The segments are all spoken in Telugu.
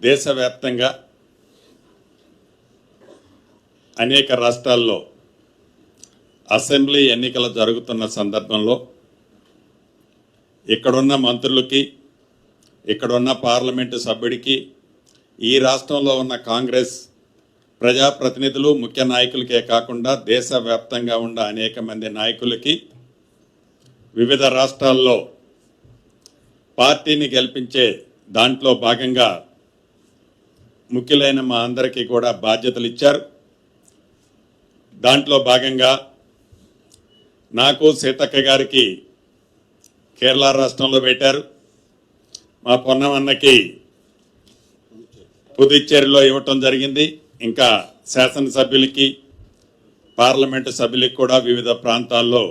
దేశవ్యాప్తంగా అనేక రాష్ట్రాల్లో అసెంబ్లీ ఎన్నికలు జరుగుతున్న సందర్భంలో ఇక్కడున్న మంత్రులకి, ఇక్కడున్న పార్లమెంటు సభ్యుడికి, ఈ రాష్ట్రంలో ఉన్న కాంగ్రెస్ ప్రజాప్రతినిధులు, ముఖ్య నాయకులకే కాకుండా దేశవ్యాప్తంగా ఉన్న అనేక మంది నాయకులకి వివిధ రాష్ట్రాల్లో పార్టీని గెలిపించే దాంట్లో భాగంగా ముఖ్యులైన మా అందరికీ కూడా బాధ్యతలు ఇచ్చారు. దాంట్లో భాగంగా నాకు, సీతక్క గారికి కేరళ రాష్ట్రంలో పెట్టారు. మా పొన్నమన్నకి పుదుచ్చేరిలో ఇవ్వటం జరిగింది. ఇంకా శాసనసభ్యులకి, పార్లమెంటు సభ్యులకి కూడా వివిధ ప్రాంతాల్లో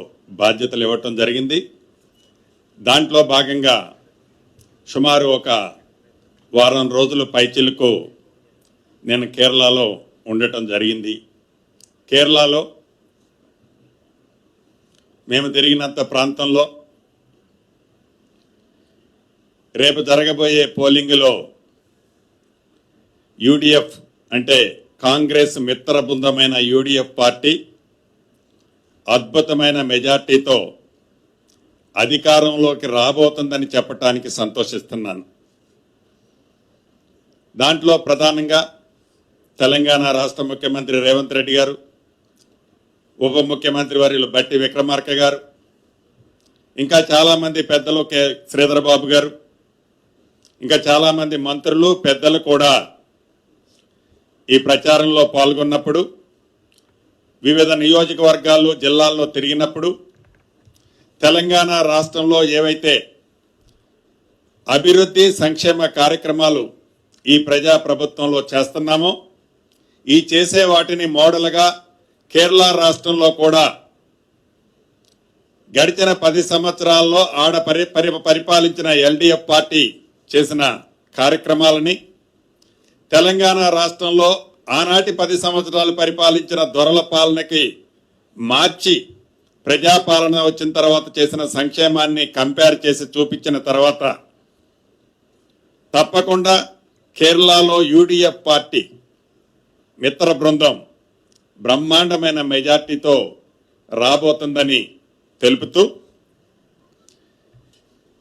బాధ్యతలు ఇవ్వటం జరిగింది. దాంట్లో భాగంగా సుమారు ఒక వారం రోజులు పైచిలకు నేను కేరళలో ఉండటం జరిగింది. కేరళలో మేము తిరిగినంత ప్రాంతంలో రేపు జరగబోయే పోలింగ్లో యూడిఎఫ్ అంటే కాంగ్రెస్ మిత్ర బృందమైన యూడిఎఫ్ పార్టీ అద్భుతమైన మెజార్టీతో అధికారంలోకి రాబోతుందని చెప్పడానికి సంతోషిస్తున్నాను. దాంట్లో ప్రధానంగా తెలంగాణ రాష్ట్ర ముఖ్యమంత్రి రేవంత్ రెడ్డి గారు, ఉప ముఖ్యమంత్రి వర్యులు బట్టి విక్రమార్క గారు, ఇంకా చాలామంది పెద్దలు, శ్రీధర్ బాబు గారు, ఇంకా చాలామంది మంత్రులు, పెద్దలు కూడా ఈ ప్రచారంలో పాల్గొన్నప్పుడు, వివిధ నియోజకవర్గాల్లో, జిల్లాల్లో తిరిగినప్పుడు తెలంగాణ రాష్ట్రంలో ఏవైతే అభివృద్ధి సంక్షేమ కార్యక్రమాలు ఈ ప్రజా ప్రభుత్వంలో చేస్తున్నామో, ఈ చేసే వాటిని మోడల్గా కేరళ రాష్ట్రంలో కూడా గడిచిన 10 సంవత్సరాల్లో పరిపాలించిన ఎల్డీఎఫ్ పార్టీ చేసిన కార్యక్రమాలని తెలంగాణ రాష్ట్రంలో ఆనాటి 10 సంవత్సరాలు పరిపాలించిన దొరల పాలనకి మార్చి ప్రజాపాలన వచ్చిన తర్వాత చేసిన సంక్షేమాన్ని కంపేర్ చేసి చూపించిన తర్వాత తప్పకుండా కేరళలో యూడిఎఫ్ పార్టీ మిత్ర బృందం బ్రహ్మాండమైన మెజార్టీతో రాబోతుందని తెలుపుతూ,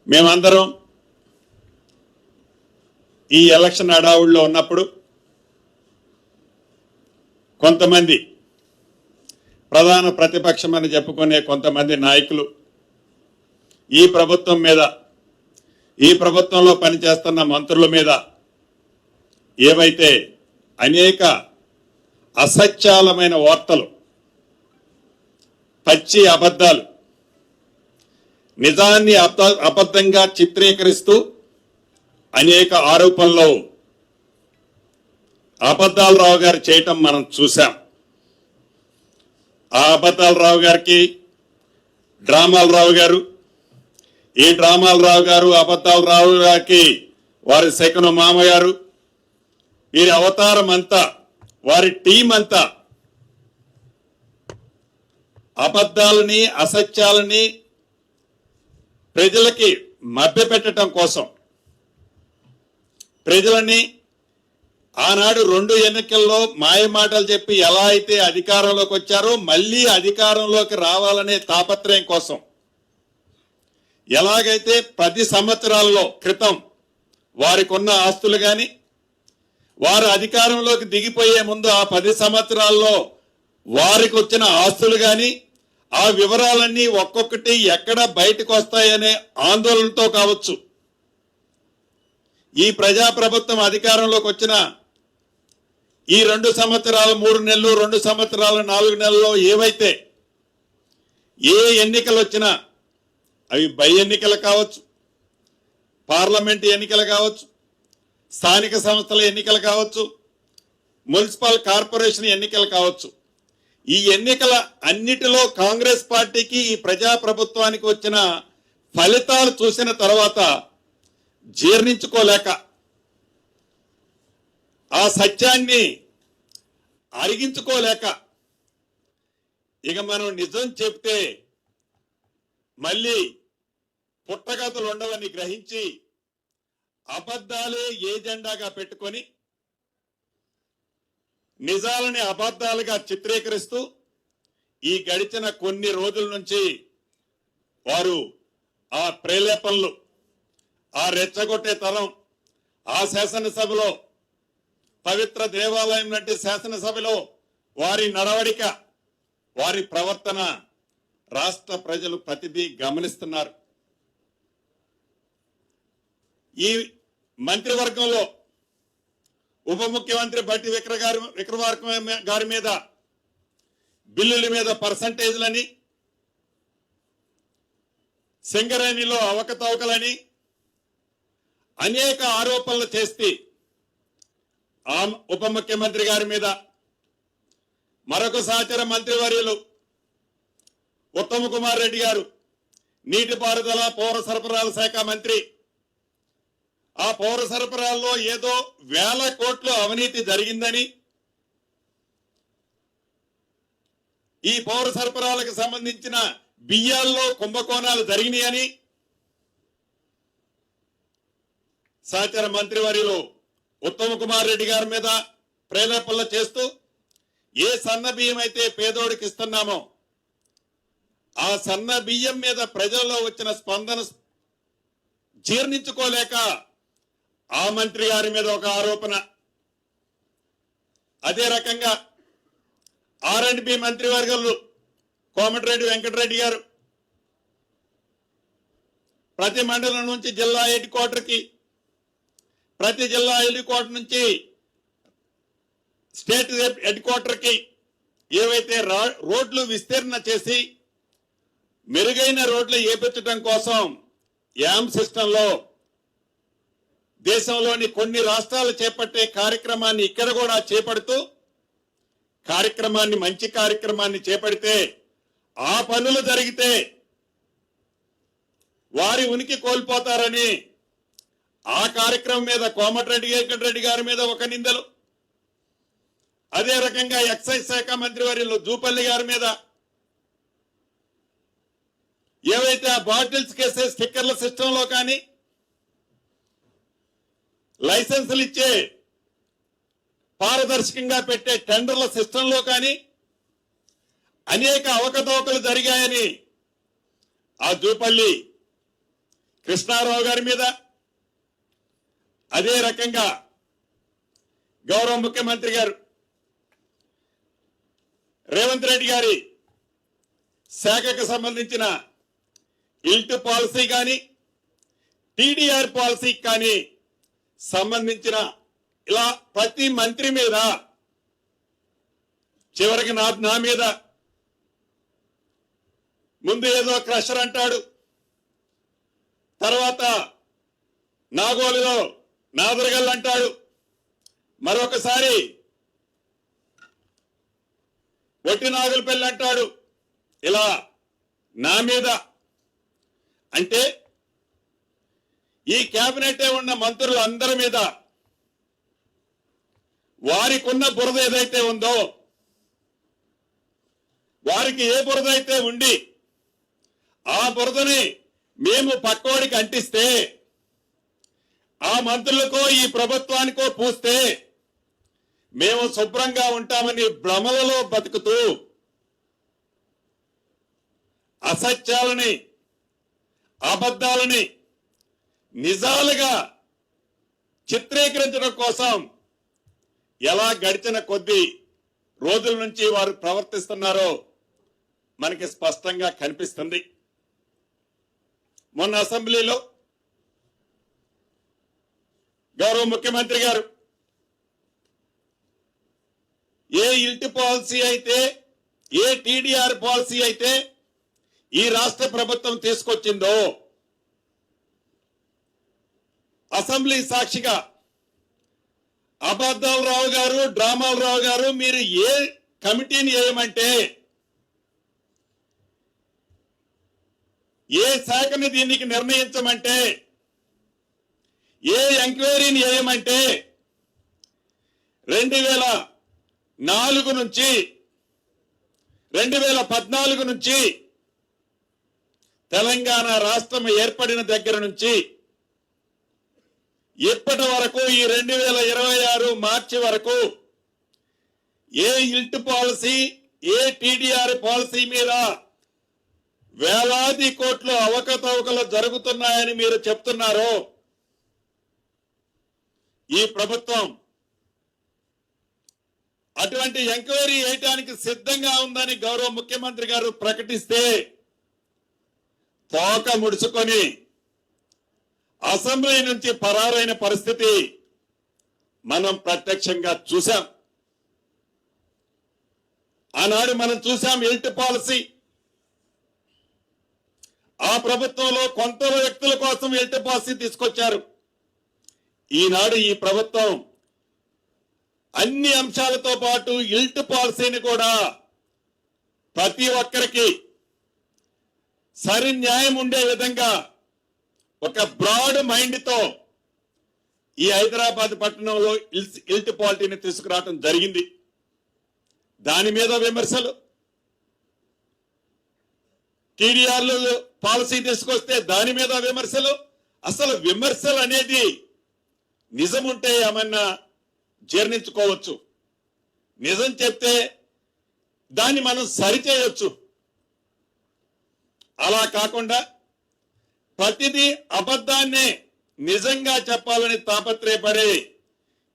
మేమందరం ఈ ఎలక్షన్ హడావుడిలో ఉన్నప్పుడు కొంతమంది ప్రధాన ప్రతిపక్షమని చెప్పుకునే కొంతమంది నాయకులు ఈ ప్రభుత్వం మీద, ఈ ప్రభుత్వంలో పనిచేస్తున్న మంత్రుల మీద ఏవైతే అనేక అసత్యాలమైన వార్తలు, పచ్చి అబద్ధాలు, నిజాన్ని అబద్ధంగా చిత్రీకరిస్తూ అనేక ఆరోపణలు అబద్ధాలరావు గారు చేయటం మనం చూసాం. ఆ అబద్ధాలరావు గారికి డ్రామాలరావు గారు, ఈ డ్రామాలరావు గారు, అబద్ధాలరావు గారికి వారి సెకను మామగారు, వీరి అవతారం అంతా, వారి టీం అంతా అబద్ధాలని, అసత్యాలని ప్రజలకి మభ్యపెట్టడం కోసం, ప్రజలని ఆనాడు 2 ఎన్నికల్లో మాయ మాటలు చెప్పి ఎలా అయితే అధికారంలోకి వచ్చారో మళ్ళీ అధికారంలోకి రావాలనే తాపత్రయం కోసం, ఎలాగైతే 10 సంవత్సరాల్లో క్రితం వారికి ఉన్న ఆస్తులు కానీ, వారు అధికారంలోకి దిగిపోయే ముందు ఆ 10 సంవత్సరాల్లో వారికి వచ్చిన ఆస్తులు కానీ, ఆ వివరాలన్నీ ఒక్కొక్కటి ఎక్కడ బయటకు వస్తాయనే ఆందోళనతో కావచ్చు, ఈ ప్రజాప్రభుత్వం అధికారంలోకి వచ్చిన ఈ 2 సంవత్సరాలు 3 నెలలు, 2 సంవత్సరాలు 4 నెలల్లో ఏవైతే ఏ ఎన్నికలు వచ్చినా, అవి బై ఎన్నికలు కావచ్చు, పార్లమెంట్ ఎన్నికలు కావచ్చు, స్థానిక సంస్థల ఎన్నికలు కావచ్చు, మున్సిపల్ కార్పొరేషన్ ఎన్నికలు కావచ్చు, ఈ ఎన్నికల అన్నిటిలో కాంగ్రెస్ పార్టీకి, ఈ ప్రజాప్రభుత్వానికి వచ్చిన ఫలితాలు చూసిన తర్వాత జీర్ణించుకోలేక, ఆ సత్యాన్ని అరిగించుకోలేక, ఇక మనం నిజం చెప్తే మళ్ళీ పుట్టగతులు ఉండవని గ్రహించి అబద్ధాలే ఏజెండాగా పెట్టుకొని నిజాలని అబద్ధాలుగా చిత్రీకరిస్తూ ఈ గడిచిన కొన్ని రోజుల నుంచి వారు ఆ ప్రేలేపనలు, ఆ రెచ్చగొట్టే తరం, ఆ శాసనసభలో పవిత్ర దేవాలయం లాంటి శాసనసభలో వారి నడవడిక, వారి ప్రవర్తన రాష్ట్ర ప్రజలు ప్రతిదీ గమనిస్తున్నారు. ఈ మంత్రివర్గంలో ఉప ముఖ్యమంత్రి బట్టి విక్రమార్క గారి మీద బిల్లుల మీద పర్సంటేజ్లని, సింగరేణిలో అవకతవకలని అనేక ఆరోపణలు చేస్తే ఆ ఉప ముఖ్యమంత్రి గారి మీద మరొక సహచర మంత్రివర్యులు ఉత్తమ్ కుమార్ రెడ్డి గారు, నీటిపారుదల పౌర సరఫరాల శాఖ మంత్రి, ఆ పౌర సరఫరాల్లో ఏదో 1000 కోట్ల అవినీతి జరిగిందని, ఈ పౌర సరఫరాలకు సంబంధించిన బియ్యాల్లో కుంభకోణాలు జరిగినాయని సహచర మంత్రివర్యులు ఉత్తమ్ కుమార్ రెడ్డి గారి మీద ప్రేరేపణలు చేస్తూ ఏ సన్న బియ్యం అయితే పేదోడికి ఇస్తున్నామో ఆ సన్న బియ్యం మీద ప్రజల్లో వచ్చిన స్పందన జీర్ణించుకోలేక ఆ మంత్రి గారి మీద ఒక ఆరోపణ. అదే రకంగా R&B మంత్రివర్గంలో కోమటిరెడ్డి వెంకటరెడ్డి గారు ప్రతి మండలం నుంచి జిల్లా హెడ్ క్వార్టర్కి, ప్రతి జిల్లా హెడ్ క్వార్టర్ నుంచి స్టేట్ హెడ్ క్వార్టర్కి ఏవైతే రోడ్లు విస్తీర్ణ చేసి మెరుగైన రోడ్లు ఏపించడం కోసం యామ్ సిస్టంలో దేశంలోని కొన్ని రాష్ట్రాలు చేపట్టే కార్యక్రమాన్ని ఇక్కడ కూడా చేపడుతూ మంచి కార్యక్రమాన్ని చేపడితే ఆ పనులు జరిగితే వారి ఉనికి కోల్పోతారని ఆ కార్యక్రమం మీద కోమటిరెడ్డి వెంకటరెడ్డి గారి మీద ఒక నిందలు, అదే రకంగా ఎక్సైజ్ శాఖ మంత్రివర్యులు జూపల్లి గారి మీద ఏవైతే ఆ బాటిల్స్ కేసే స్టిక్కర్ల సిస్టంలో కానీ, లైసెన్సులు ఇచ్చే పారదర్శకంగా పెట్టే టెండర్ల సిస్టంలో కానీ అనేక అవకతవకలు జరిగాయని ఆ జూపల్లి కృష్ణారావు గారి మీద, అదే రకంగా గౌరవ ముఖ్యమంత్రి గారు రేవంత్ రెడ్డి గారి శాఖకు సంబంధించిన ఇల్ట్ పాలసీ కానీ టీడీఆర్ పాలసీ కానీ సంబంధించిన ఇలా ప్రతి మంత్రి మీద, చివరికి నా మీద ముందు ఏదో క్రషర్ అంటాడు, తర్వాత నాగోలులో నాదరగల్ అంటాడు, మరొకసారి ఒట్టి నాగులపల్లి అంటాడు. ఇలా నా మీద అంటే ఈ కేబినెట్ ఉన్న మంత్రులందరి మీద వారికి ఉన్న బురద ఏదైతే ఉందో, వారికి ఏ బురద అయితే ఉండి ఆ బురదని మేము పక్కోడికి అంటిస్తే, ఆ మంత్రులకో ఈ ప్రభుత్వానికో పూస్తే మేము శుభ్రంగా ఉంటామని భ్రమలలో బతుకుతూ అసత్యాలని, అబద్ధాలని నిజాలుగా చిత్రీకరించడం కోసం ఎలా గడిచిన కొద్ది రోజుల నుంచి వారు ప్రవర్తిస్తున్నారో మనకి స్పష్టంగా కనిపిస్తుంది. మొన్న అసెంబ్లీలో గౌరవ ముఖ్యమంత్రి గారు ఏ ఇల్ట్ పాలసీ అయితే, ఏ టీడీఆర్ పాలసీ అయితే ఈ రాష్ట్ర ప్రభుత్వం తీసుకొచ్చిందో అసెంబ్లీ సాక్షిగా అబద్ధాల రావు గారు, డ్రామాల రావు గారు, మీరు ఏ కమిటీని వేయమంటే, ఏ శాఖని దీనికి నిర్ణయించమంటే, ఏ ఎంక్వైరీని వేయమంటే 2004 నుంచి 2014 నుంచి తెలంగాణ రాష్ట్రం ఏర్పడిన దగ్గర నుంచి ఇప్పటి వరకు ఈ 2026 మార్చి వరకు ఏ ఇల్ట్ పాలసీ, ఏ టీడీఆర్ పాలసీ మీద వేలాది కోట్లు అవకతవకలు జరుగుతున్నాయని మీరు చెప్తున్నారో ఈ ప్రభుత్వం అటువంటి ఎంక్వైరీ చేయడానికి సిద్ధంగా ఉందని గౌరవ ముఖ్యమంత్రి గారు ప్రకటిస్తే తోక ముడుచుకొని అసెంబ్లీ నుంచి పరారైన పరిస్థితి మనం ప్రత్యక్షంగా చూశాం. ఆనాడు మనం చూశాం ఇల్ట్ పాలసీ. ఆ ప్రభుత్వంలో కొంత వ్యక్తుల కోసం ఇల్ట్ పాలసీ తీసుకొచ్చారు. ఈనాడు ఈ ప్రభుత్వం అన్ని అంశాలతో పాటు ఇల్ట్ పాలసీని కూడా ప్రతి ఒక్కరికి సరి న్యాయం ఉండే విధంగా ఒక బ్రాడ్ మైండ్ తో ఈ హైదరాబాద్ పట్టణంలో ఇల్ట్ పాలసీని తీసుకురావడం జరిగింది. దాని మీద విమర్శలు, టీడీఆర్లు పాలసీ తీసుకొస్తే దాని మీద విమర్శలు. అసలు విమర్శలు అనేది నిజం ఉంటే ఏమన్నా జీర్ణించుకోవచ్చు, నిజం చెప్తే దాన్ని మనం సరిచేయొచ్చు. అలా కాకుండా ప్రతిదీ అబద్ధాన్నే నిజంగా చెప్పాలని తాపత్రయపడే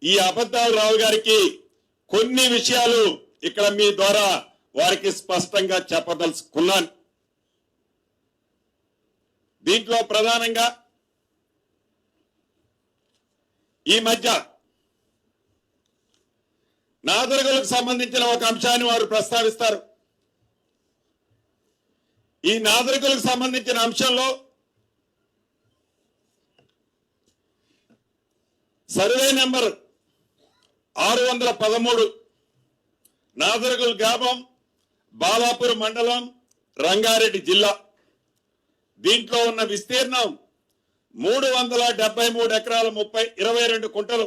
ఈ అబద్ధాలు రావు గారికి కొన్ని విషయాలు ఇక్కడ మీ ద్వారా వారికి స్పష్టంగా చెప్పదలుచుకున్నాను. దీంట్లో ప్రధానంగా ఈ మధ్య నాదరగలకు సంబంధించిన ఒక అంశాన్ని వారు ప్రస్తావిస్తారు. ఈ నాదరగలకు సంబంధించిన అంశంలో సర్వే నెంబర్ 613 నాదరగల్ గ్రామం, బాలాపూర్ మండలం, రంగారెడ్డి జిల్లా. దీంట్లో ఉన్న విస్తీర్ణం 373 ఎకరాల 22 కుంటలు.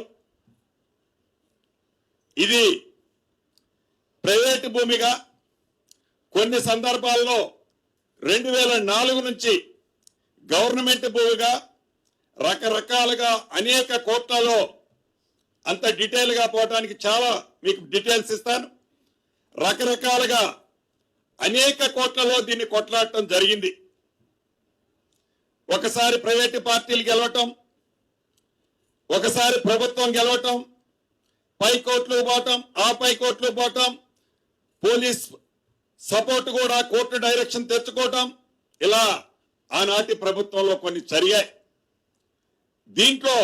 ఇది ప్రైవేటు భూమిగా కొన్ని సందర్భాల్లో 2004 నుంచి గవర్నమెంట్ భూమిగా రకరకాలుగా అనేక కోట్లలో, అంత డీటెయిల్ గా పోవడానికి చాలా మీకు డీటెయిల్స్ ఇస్తాను, రకరకాలుగా అనేక కోట్లలో దీన్ని కొట్లాడటం జరిగింది. ఒకసారి ప్రైవేటు పార్టీలు గెలవటం, ఒకసారి ప్రభుత్వం గెలవటం, పై కోర్టులు పోవటం, ఆ పై కోర్టులు పోవటం, పోలీస్ సపోర్ట్ కూడా కోర్టు డైరెక్షన్ తెచ్చుకోవటం, ఇలా ఆనాటి ప్రభుత్వంలో కొన్ని జరిగాయి. దీంట్లో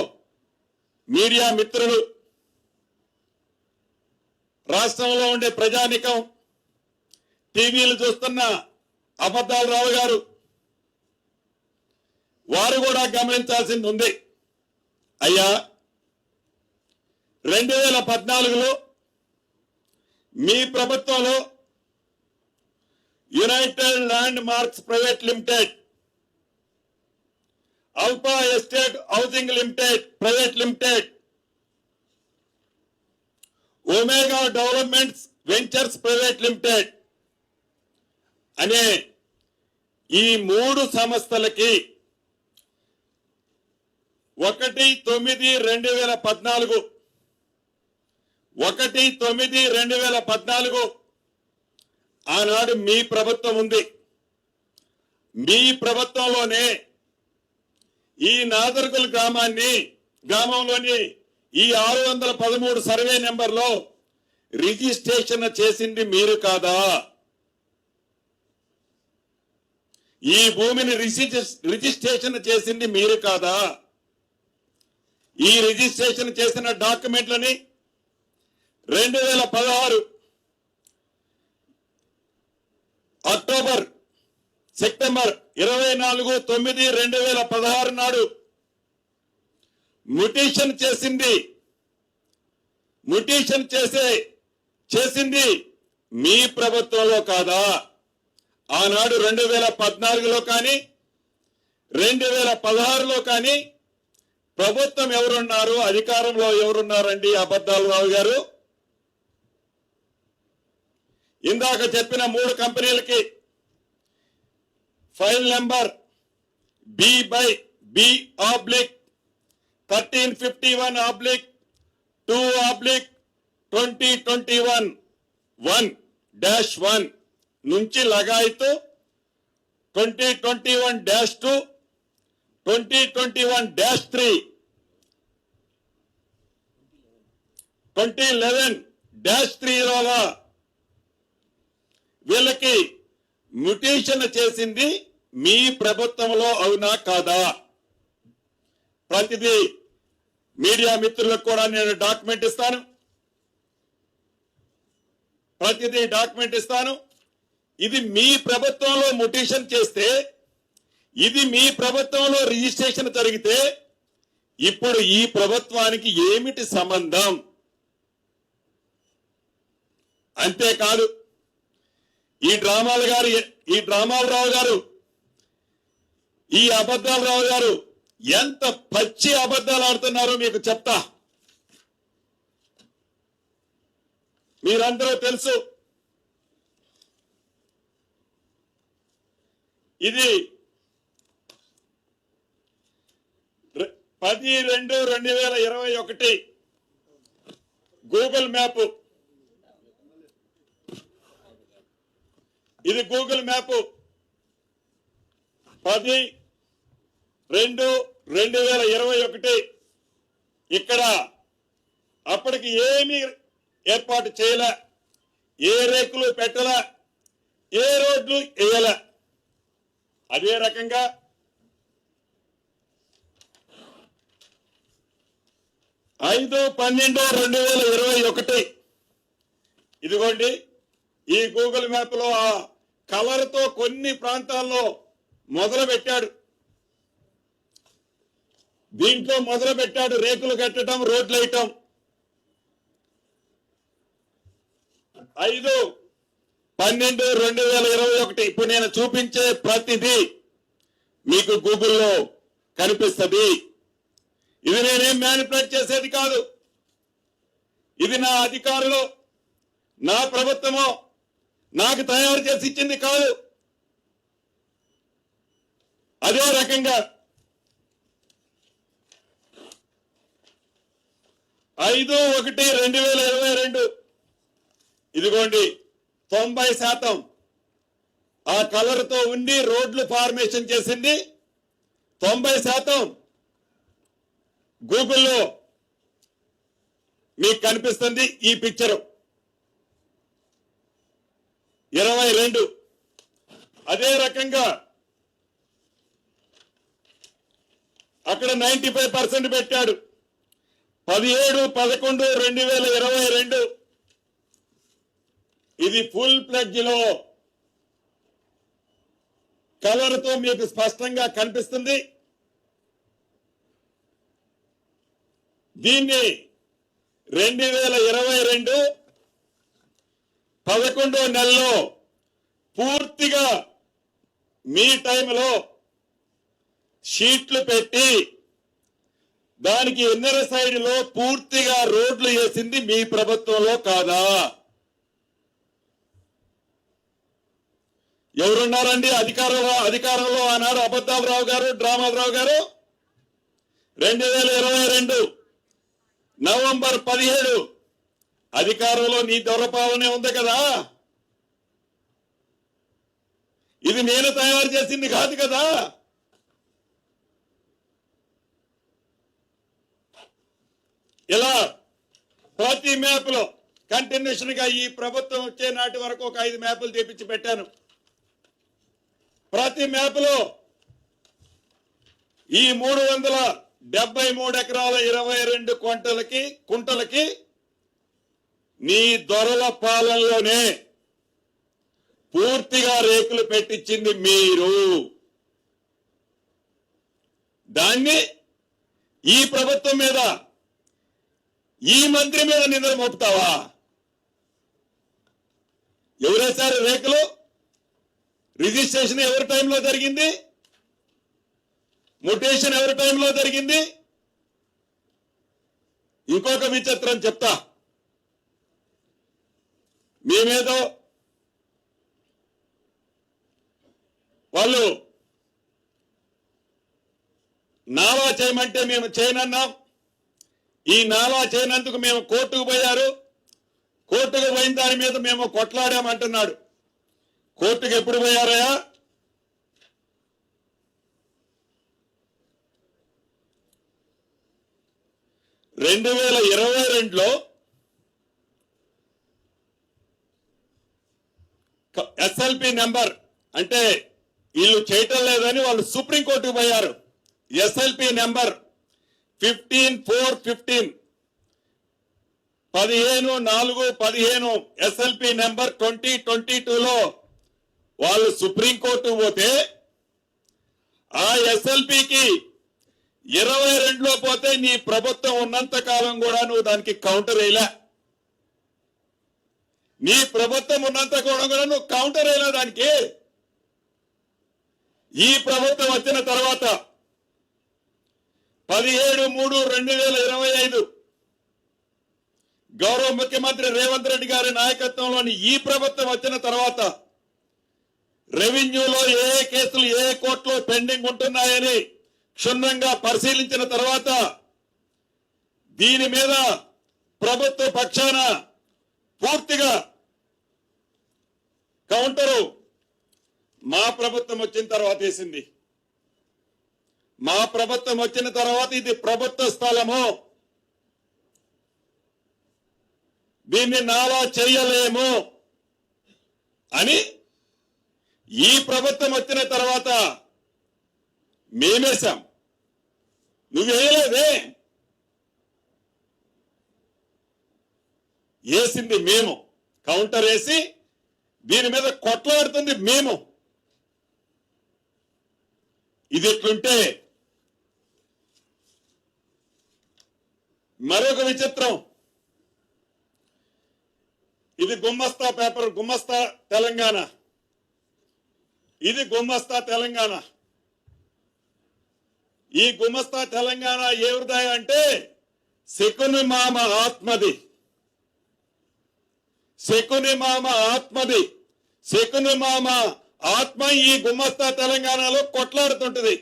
మీడియా మిత్రులు, రాష్ట్రంలో ఉండే ప్రజానికం, టీవీలు చూస్తున్న అబద్ధాలు రావు గారు వారు కూడా గమనించాల్సింది ఉంది. అయ్యా, 2014లో మీ ప్రభుత్వంలో United land marks private limited, alpha estate housing limited private limited, omega developments ventures private limited అనే ఈ 3 సంస్థలకి 1/9/2014 ఆనాడు మీ ప్రభుత్వం ఉంది. మీ ప్రభుత్వంలోనే ఈ నాదర్గుల్ గ్రామంలోని ఈ 613 సర్వే నెంబర్లో రిజిస్ట్రేషన్ చేసింది మీరు కాదా? ఈ భూమిని రిజిస్ట్రేషన్ చేసింది మీరు కాదా? ఈ రిజిస్ట్రేషన్ చేసిన డాక్యుమెంట్లని 2016 సెప్టెంబర్ 24/9/2016 నాడు మ్యుటేషన్ చేసింది మీ ప్రభుత్వంలో కాదా? ఆనాడు 2014లో కానీ 2016లో కానీ ప్రభుత్వం ఎవరున్నారు, అధికారంలో ఎవరున్నారండి అబద్ధాలు రావు గారు? ఇందాక చెప్పిన 3 కంపెనీలకి ఫైల్ నెంబర్ B/B/2016 1351/2/2021-1 నుంచి లగాయతు 2021-2 2021-3 2011-3 వీళ్ళకి మ్యుటేషన్ చేసింది మీ ప్రభుత్వంలో అవునా కాదా? ప్రతిదీ మీడియా మిత్రులకు కూడా నేను డాక్యుమెంట్ ఇస్తాను. ఇది మీ ప్రభుత్వంలో మ్యుటేషన్ చేస్తే, ఇది మీ ప్రభుత్వంలో రిజిస్ట్రేషన్ జరిగితే ఇప్పుడు ఈ ప్రభుత్వానికి ఏమిటి సంబంధం? అంతేకాదు ఈ డ్రామాలరావు గారు, ఈ అబద్ధాలరావు గారు ఎంత పచ్చి అబద్ధాలు ఆడుతున్నారో మీకు చెప్తా. మీరందరూ తెలుసు, ఇది 10/2/2021 గూగుల్ మ్యాప్. ఇది గూగుల్ మ్యాప్ 10/2/2021. ఇక్కడ అప్పటికి ఏమీ ఏర్పాటు చేయలే, ఏ రేకులు పెట్టలే, ఏ రోడ్లు వేయలే. అదే రకంగా 5/12/2021 ఇదిగోండి, ఈ గూగుల్ మ్యాప్ లో ఆ కలర్ తో కొన్ని ప్రాంతాల్లో మొదలు పెట్టాడు. దీంట్లో మొదలు పెట్టాడు రేకులు కట్టడం, రోడ్లు వేయటం. 5/12/2021 ఇప్పుడు నేను చూపించే ప్రతిదీ మీకు గూగుల్లో కనిపిస్తుంది. ఇది నేనేం మ్యానిపులేట్ చేసేది కాదు. ఇది నా అధికారులు, నా ప్రభుత్వము నాకు తయారు చేసి ఇచ్చింది కాదు. అదే రకంగా 5/1/2022 ఇదిగోండి, 90% ఆ కలర్ తో ఉండి రోడ్లు ఫార్మేషన్ చేసింది. 90% గూగుల్లో మీకు కనిపిస్తుంది ఈ పిక్చరు. 22 అదే రకంగా అక్కడ 95% పెట్టాడు. 17/11/2022 ఇది ఫుల్ ప్లెడ్జ్ లో కలర్ తో మీకు స్పష్టంగా కనిపిస్తుంది. దీన్ని 2022 11వ నెలలో పూర్తిగా మీ టైంలో షీట్లు పెట్టి దానికి ఇన్నర్ సైడ్ లో పూర్తిగా రోడ్లు వేసింది మీ ప్రభుత్వంలో కాదా? ఎవరున్నారండి అధికారంలో ఆనాడు? అబద్ధాలరావు గారు, డ్రామాలరావు గారు. 2022 నవంబర్ 17 అధికారంలో నీ దొరపాలనే ఉంది కదా. ఇది నేను తయారు చేసింది కాదు కదా. ఇలా ప్రతి మ్యాప్ లో కంటిన్యూషన్ గా ఈ ప్రభుత్వం వచ్చే నాటి వరకు ఒక 5 మ్యాపులు తెప్పించి పెట్టాను. ప్రతి మ్యాప్ లో ఈ 373 ఎకరాల 22 కుంటలకి నీ దొరల పాలనలోనే పూర్తిగా రేకులు పెట్టించింది మీరు. దాన్ని ఈ ప్రభుత్వం మీద, ఈ మంత్రి మీద నిందలు మోపుతావా? ఎవరేశారు రేకులు? రిజిస్ట్రేషన్ ఎవరి టైంలో జరిగింది? మ్యుటేషన్ ఎవరి టైంలో జరిగింది? ఇంకొక విచిత్రం చెప్తా. మేమేదో వాళ్ళు నాలా చేయమంటే మేము చేయనన్నాం. ఈ నాలా చేయనందుకు మేము కోర్టుకు పోయారు. కోర్టుకు పోయిన దాని మీద మేము కొట్లాడామంటున్నాడు. కోర్టుకు ఎప్పుడు పోయారయ్యా? 2022లో ఎస్ఎల్పి నెంబర్ అంటే వీళ్ళు చేయటం లేదని వాళ్ళు సుప్రీంకోర్టుకు పోయారు. ఎస్ఎల్పి నెంబర్ 15/4/15 15/4/15 ఎస్ఎల్పి నెంబర్ 2022లో వాళ్ళు సుప్రీంకోర్టుకు పోతే ఆ ఎస్ఎల్పికి 22లో పోతే నీ ప్రభుత్వం ఉన్నంత కాలం కూడా నువ్వు దానికి కౌంటర్ వేయలే. నీ ప్రభుత్వం ఉన్నంత కూడా నువ్వు కౌంటర్ వేయలే దానికి. ఈ ప్రభుత్వం వచ్చిన తర్వాత 17/3/2025 గౌరవ ముఖ్యమంత్రి రేవంత్ రెడ్డి గారి నాయకత్వంలోని ఈ ప్రభుత్వం వచ్చిన తర్వాత రెవెన్యూలో ఏ కేసులు ఏ కోర్టులో పెండింగ్ ఉంటున్నాయని క్షుణ్ణంగా పరిశీలించిన తర్వాత దీని మీద ప్రభుత్వ పక్షాన పూర్తిగా కౌంటరు మా ప్రభుత్వం వచ్చిన తర్వాత వేసింది. మా ప్రభుత్వం వచ్చిన తర్వాత ఇది ప్రభుత్వ స్థలము, దీన్ని నాలా చేయలేము అని ఈ ప్రభుత్వం వచ్చిన తర్వాత మేమేశాం. నువ్వేయలేదే, వేసింది మేము. కౌంటర్ వేసి దీని మీద కొట్లాడుతుంది మేము. ఇది ఎట్లుంటే మరొక విచిత్రం. ఇది గుమ్మస్తా పేపర్, గుమ్మస్తా తెలంగాణ. ఇది గుమ్మస్తా తెలంగాణ. ఈ గుమ్మస్తా తెలంగాణ ఏ హృదయ అంటే శకుని మామ ఆత్మది. శకుని మామ ఆత్మది. శకుని మామ ఆత్మ ఈ గుమ్మస్తా తెలంగాణలో కొట్లాడుతుంటది.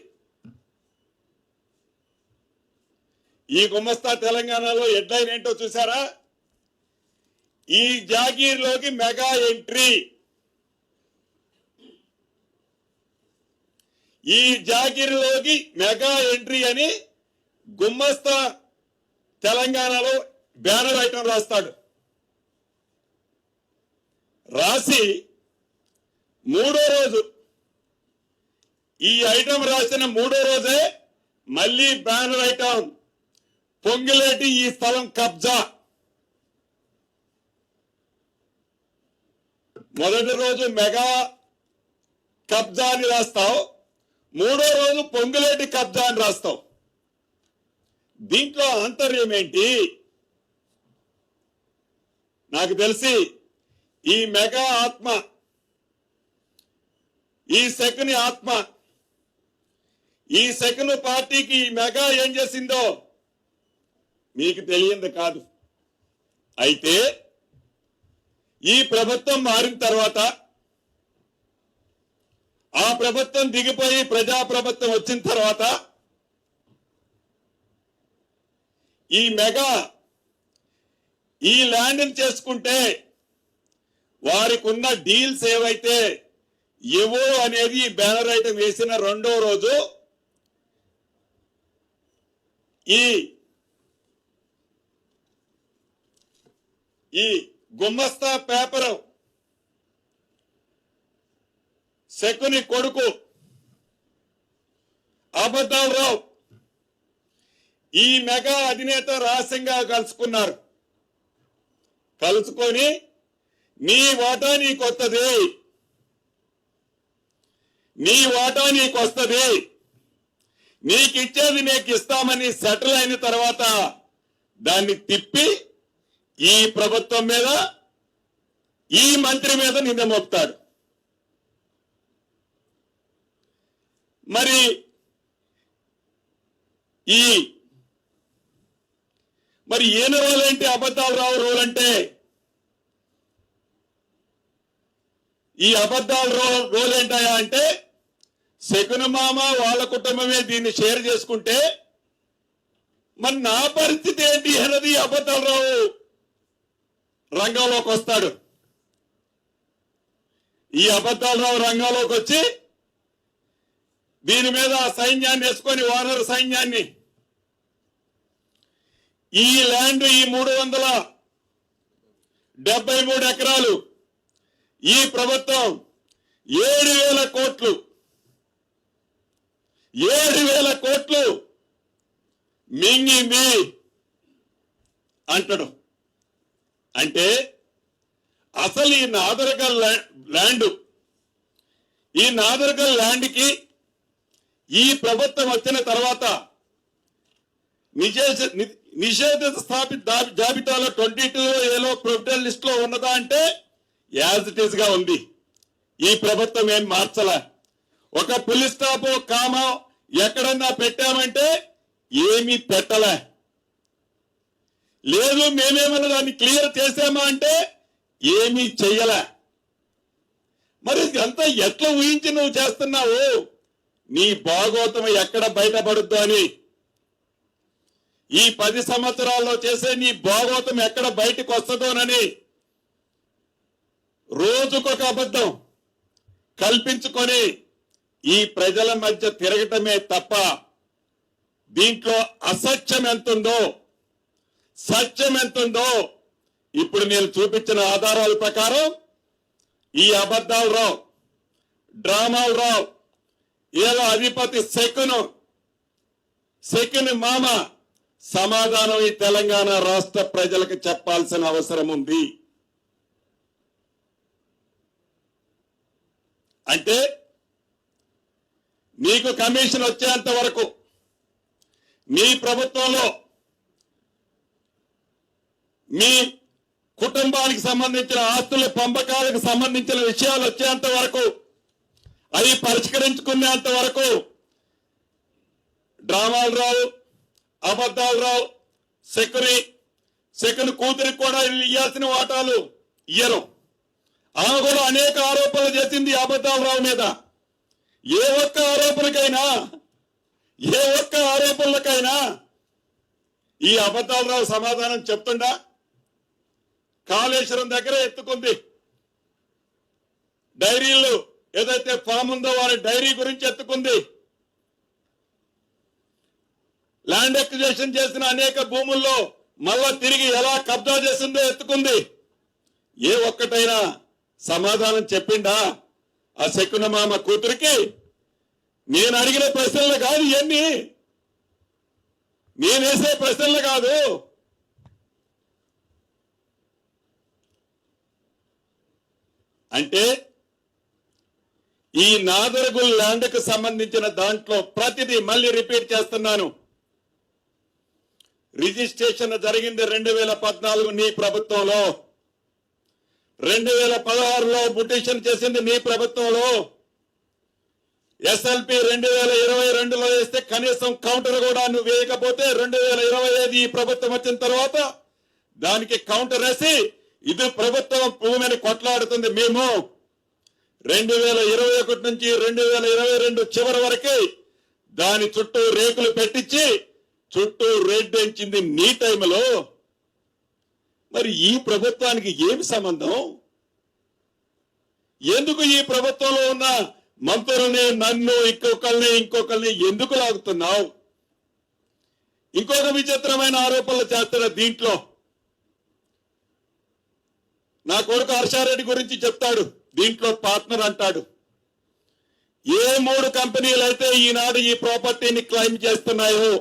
ఈ గుమ్మస్తా తెలంగాణలో హెడ్లైన్ ఏంటో చూసారా? ఈ జాగీర్లోకి మెగా ఎంట్రీ. ఈ జాగీర్లోకి మెగా ఎంట్రీ అని గుమ్మస్తా తెలంగాణలో బ్యానర్ ఐటమ్ రాస్తాడు. రాసి మూడో రోజు, ఈ ఐటమ్ రాసిన మూడో రోజే మళ్ళీ బ్యానర్ ఐటమ్ పొంగిలేటి ఈ స్థలం కబ్జా. మొదటి రోజు మెగా కబ్జా అని రాస్తావు, మూడో రోజు పొంగులేటి కబ్జా అని రాస్తావు. దీంట్లో ఆంతర్యం ఏంటి? నాకు తెలిసి ఈ మెగా ఆత్మ, ఈ శకుని ఆత్మ, ఈ శకుని పార్టీకి ఈ మెగా ఏం చేసిందో మీకు తెలియంది కాదు. అయితే ఈ ప్రభుత్వం మారిన తర్వాత, ఆ ప్రభుత్వం దిగిపోయి ప్రజాప్రభుత్వం వచ్చిన తర్వాత ఈ మెగా ఈ ల్యాండ్ని చేసుకుంటే వారికి ఉన్న డీల్స్ ఏవైతే ఏవో అనేది బ్యానర్ ఐటమ్ వేసిన రెండో రోజు ఈ గుమ్మస్తా పేపరు శకుని కొడుకు అబద్ధాలరావు ఈ మెగా అధినేత రహస్యంగా కలుసుకున్నారు. కలుసుకొని నీ వాటా నీకు వస్తుంది, నీ వాటా నీకు వస్తుంది, నీకు ఇచ్చేది నీకు ఇస్తామని సెటిల్ అయిన తర్వాత దాన్ని తిప్పి ఈ ప్రభుత్వం మీద, ఈ మంత్రి మీద నింద మోపుతాడు. మరి ఈయన రోల్ ఏంటి? అబద్ధాలు రావు రోల్ అంటే ఈ అబద్ధాలు రోల్ ఏంటాయా అంటే శకున మామ వాళ్ళ కుటుంబమే దీన్ని షేర్ చేసుకుంటే మరి నా పరిస్థితి ఏంటి అన్నది అబద్ధాలరావు రంగంలోకి వస్తాడు. ఈ అబద్ధాలరావు రంగంలోకి వచ్చి దీని మీద సైన్యాన్ని వేసుకొని వానరు సైన్యాన్ని ఈ ల్యాండ్ ఈ 373 ఎకరాలు ఈ ప్రభుత్వం 7,000 కోట్లు 7,000 కోట్లు మింగింది అంటాడు. అంటే అసలు ఈ నాదరగల్ ల్యాండ్ ఈ నాదరగల్ ల్యాండ్కి ఈ ప్రభుత్వం వచ్చిన తర్వాత నిషేధిత స్థాపిత జాబితాలో 22A ప్రొవిడెంట్ లిస్ట్ లో ఉన్నదా అంటే యాజ్ ఇట్ ఈస్ గా ఉంది. ఈ ప్రభుత్వం ఏం మార్చలే. ఒక పులి స్టాప్ కామా ఎక్కడన్నా పెట్టామంటే ఏమీ పెట్టలే. లేదు మేమేమన్నా దాన్ని క్లియర్ చేసామా అంటే ఏమీ చెయ్యలే. మరి అంతా ఎట్లా ఊహించి నువ్వు చేస్తున్నావు? నీ భాగోతం ఎక్కడ బయటపడుద్దు అని, ఈ 10 సంవత్సరాల్లో చేసే నీ భాగోతం ఎక్కడ బయటకు వస్తుందోనని రోజుకొక అబద్ధం కల్పించుకొని ఈ ప్రజల మధ్య తిరగటమే తప్ప దీంట్లో అసత్యం ఎంతుందో సత్యం ఎంతుందో ఇప్పుడు నేను చూపించిన ఆధారాల ప్రకారం ఈ అబద్ధాలు రావు, డ్రామాలు రావు. ఏదో అధిపతి శకుని మామ సమాధానం ఈ తెలంగాణ రాష్ట్ర ప్రజలకు చెప్పాల్సిన అవసరం ఉంది. అంటే నీకు కమిషన్ వచ్చేంత వరకు మీ ప్రభుత్వంలో మీ కుటుంబానికి సంబంధించిన ఆస్తుల పంపకాలకు సంబంధించిన విషయాలు వచ్చేంత వరకు అవి పరిష్కరించుకునేంత వరకు డ్రామాలు రావు, అబద్ధాలు రావు. శకుని కూతురికి కూడా ఇయ్యాల్సిన వాటాలు ఇయ్యరు. ఆమె కూడా అనేక ఆరోపణలు చేసింది అబద్ధాలు రావు మీద. ఏ ఒక్క ఆరోపణలకైనా ఈ అబద్ధాలు రావు సమాధానం చెప్తుండా? కాళేశ్వరం దగ్గర ఎత్తుకుంది డైరీలు, ఏదైతే ఫామ్ ఉందో వారి డైరీ గురించి ఎత్తుకుంది. ల్యాండ్ ఎక్విజిషన్ చేసిన అనేక భూముల్లో మళ్ళా తిరిగి ఎలా కబ్జా చేసిందో ఎత్తుకుంది. ఏ ఒక్కటైనా సమాధానం చెప్పిండా ఆ శకున మామ కూతురికి? నేను అడిగిన ప్రశ్నలు కాదు ఇవన్నీ, నేనేసే ప్రశ్నలు కాదు. అంటే ఈ నాదరగుల్ ల్యాండ్ కు సంబంధించిన దాంట్లో ప్రతిదీ మళ్ళీ రిపీట్ చేస్తున్నాను. రిజిస్ట్రేషన్ జరిగింది 2014 నీ ప్రభుత్వంలో, 2016లో బుటిషన్ చేసింది నీ ప్రభుత్వంలో, ఎస్ఎల్పి 2022లో వేస్తే కనీసం కౌంటర్ కూడా నువ్వు వేయకపోతే 2025 ఈ ప్రభుత్వం వచ్చిన తర్వాత దానికి కౌంటర్ వేసి ఇది ప్రభుత్వం భూమిని కొట్లాడుతుంది. మేము 2021 నుంచి 2022 చివరి వరకు దాని చుట్టూ రేకులు పెట్టించి చుట్టూ రెడ్ ఎంచింది నీ టైంలో. మరి ఈ ప్రభుత్వానికి ఏమి సంబంధం? ఎందుకు ఈ ప్రభుత్వంలో ఉన్న మంత్రుల్ని, నన్ను, ఇంకొకరిని ఎందుకు లాగుతున్నావు? ఇంకొక విచిత్రమైన ఆరోపణలు చేస్తున్న దీంట్లో నా కొడుకు హర్షారెడ్డి గురించి చెప్తాడు. దీంట్లో పార్ట్నర్ అంటాడు. ఏ 3 కంపెనీలు అయితే ఈనాడు ఈ ప్రాపర్టీని క్లెయిమ్ చేస్తున్నాయో,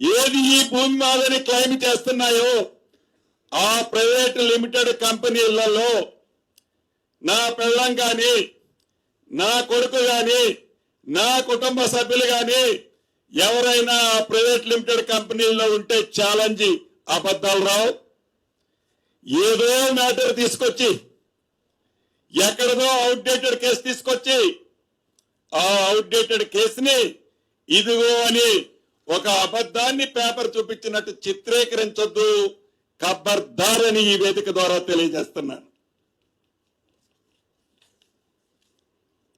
ఏది ఈ భూమి మాదని క్లెయిమ్ చేస్తున్నాయో ఆ ప్రైవేట్ లిమిటెడ్ కంపెనీలలో నా పెళ్ళం గాని, నా కొడుకు గాని, నా కుటుంబ సభ్యులు గాని ఎవరైనా ప్రైవేట్ లిమిటెడ్ కంపెనీల్లో ఉంటే ఛాలెంజ్ అబద్ధాలు రావు. ఏదో మ్యాటర్ తీసుకొచ్చి ఎక్కడదో అవుట్డేటెడ్ కేసు తీసుకొచ్చి ఆ అవుట్డేటెడ్ కేసుని ఇదిగో అని ఒక అబద్ధాన్ని పేపర్ చూపించినట్టు చిత్రీకరించొద్దు, ఖబర్దార్ అని ఈ వేదిక ద్వారా తెలియజేస్తున్నాను.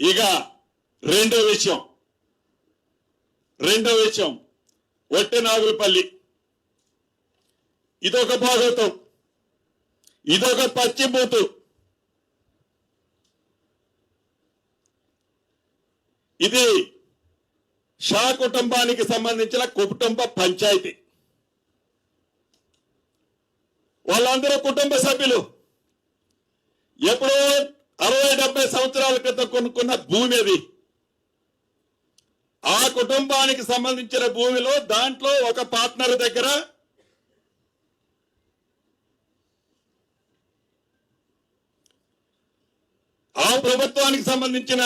ఇక రెండో విషయం వట్టెనాగులపల్లి, ఇదొక భాగవతం, ఇదొక పచ్చిబూతు. ఇది షా కుటుంబానికి సంబంధించిన కుటుంబ పంచాయతీ. వాళ్ళందరూ కుటుంబ సభ్యులు. ఎప్పుడో 60-70 సంవత్సరాల క్రితం కొనుక్కున్న భూమి అది. ఆ కుటుంబానికి సంబంధించిన భూమిలో దాంట్లో ఒక పార్ట్నర్ దగ్గర ఆ ప్రభుత్వానికి సంబంధించిన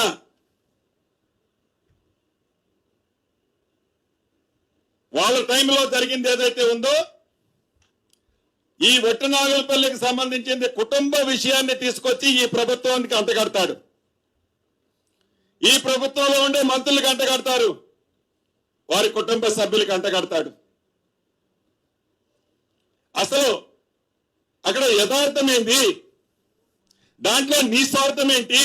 వాళ్ళ టైంలో జరిగింది ఏదైతే ఉందో, ఈ వట్టెనాగులపల్లికి సంబంధించింది కుటుంబ విషయాన్ని తీసుకొచ్చి ఈ ప్రభుత్వానికి అంటగడతాడు. ఈ ప్రభుత్వంలో ఉండే మంత్రులకు అంటగడతారు, వారి కుటుంబ సభ్యులకు అంటగడతాడు. అసలు అక్కడ యథార్థం ఏంటి? దాంట్లో నిస్వార్థం ఏంటి?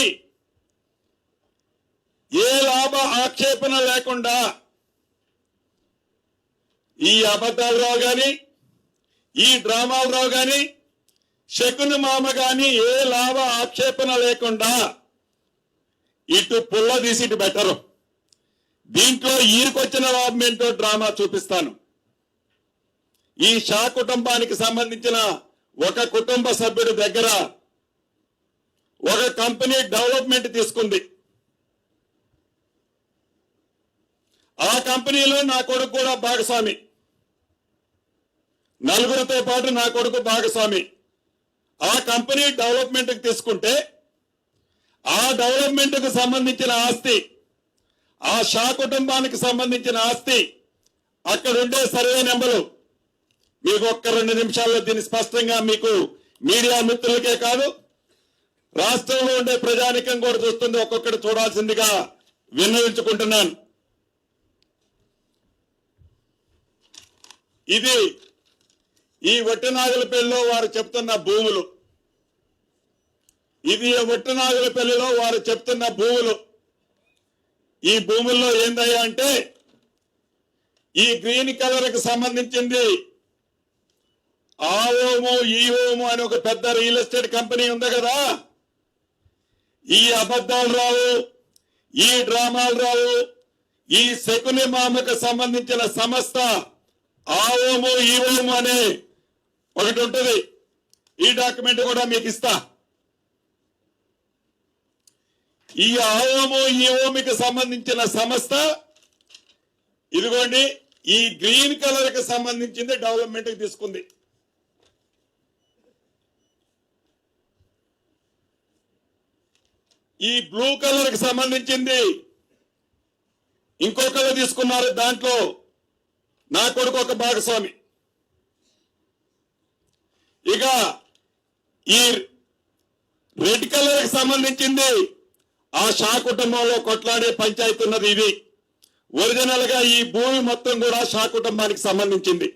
ఏ లాభ ఆక్షేపణ లేకుండా ఈ అబద్ధాలరావు గాని, ఈ డ్రామాలరావు గాని, శకుని మామ గాని ఏ లాభ ఆక్షేపణ లేకుండా ఇటు పుల్ల తీసి ఇటు బెటరు. దీంట్లో ఈరుకొచ్చిన లాభం ఏంటో డ్రామా చూపిస్తాను. ఈ షా కుటుంబానికి సంబంధించిన ఒక కుటుంబ సభ్యుడి దగ్గర ఒక కంపెనీ డెవలప్మెంట్ తీసుకుంది. ఆ కంపెనీలో నా కొడుకు కూడా భాగస్వామి, నలుగురితో పాటు నా కొడుకు భాగస్వామి. ఆ కంపెనీ డెవలప్మెంట్ కి తీసుకుంటే ఆ డెవలప్మెంట్ కు సంబంధించిన ఆస్తి, ఆ షా కుటుంబానికి సంబంధించిన ఆస్తి, అక్కడ ఉండే సర్వే నెంబరు మీకు ఒక్క 2 నిమిషాల్లో దీన్ని స్పష్టంగా మీకు మీడియా మిత్రులకే కాదు రాష్ట్రంలో ఉండే ప్రజానికం కూడా చూస్తుంది, ఒక్కొక్కటి చూడాల్సిందిగా విన్నవించుకుంటున్నాను. ఇది ఈ వట్టెనాగులపల్లిలో వారు చెప్తున్న భూములు. ఇది వట్టెనాగులపల్లిలో వారు చెప్తున్న భూములు. ఈ భూముల్లో ఏందయ్యా అంటే ఈ గ్రీన్ కలర్ కి సంబంధించింది ఆ ఓము ఈ ఓము అని ఒక పెద్ద రియల్ ఎస్టేట్ కంపెనీ ఉంది కదా. ఈ అబద్ధాలు రావు, ఈ డ్రామాలు రావు. ఈ శకుని మామకు సంబంధించిన సంస్థ ఆ ఓము ఈ ఓము అనే ఒకటి ఉంటుంది. ఈ డాక్యుమెంట్ కూడా మీకు ఇస్తా. ఈ ఆ ఓము ఈ ఓమికి సంబంధించిన సంస్థ ఇదిగోండి ఈ గ్రీన్ కలర్ కి సంబంధించింది డెవలప్మెంట్ కి తీసుకుంది. ఈ బ్లూ కలర్ కి సంబంధించింది ఇంకొకరు తీసుకున్నారు. దాంట్లో నా కొడుకు ఒక భాగస్వామి. ఇక ఈ రెడ్ కలర్ కి సంబంధించింది ఆ షా కుటుంబంలో కొట్లాడే పంచాయతీ ఉన్నది. ఇది ఒరిజినల్ గా ఈ భూమి మొత్తం కూడా షా కుటుంబానికి సంబంధించింది,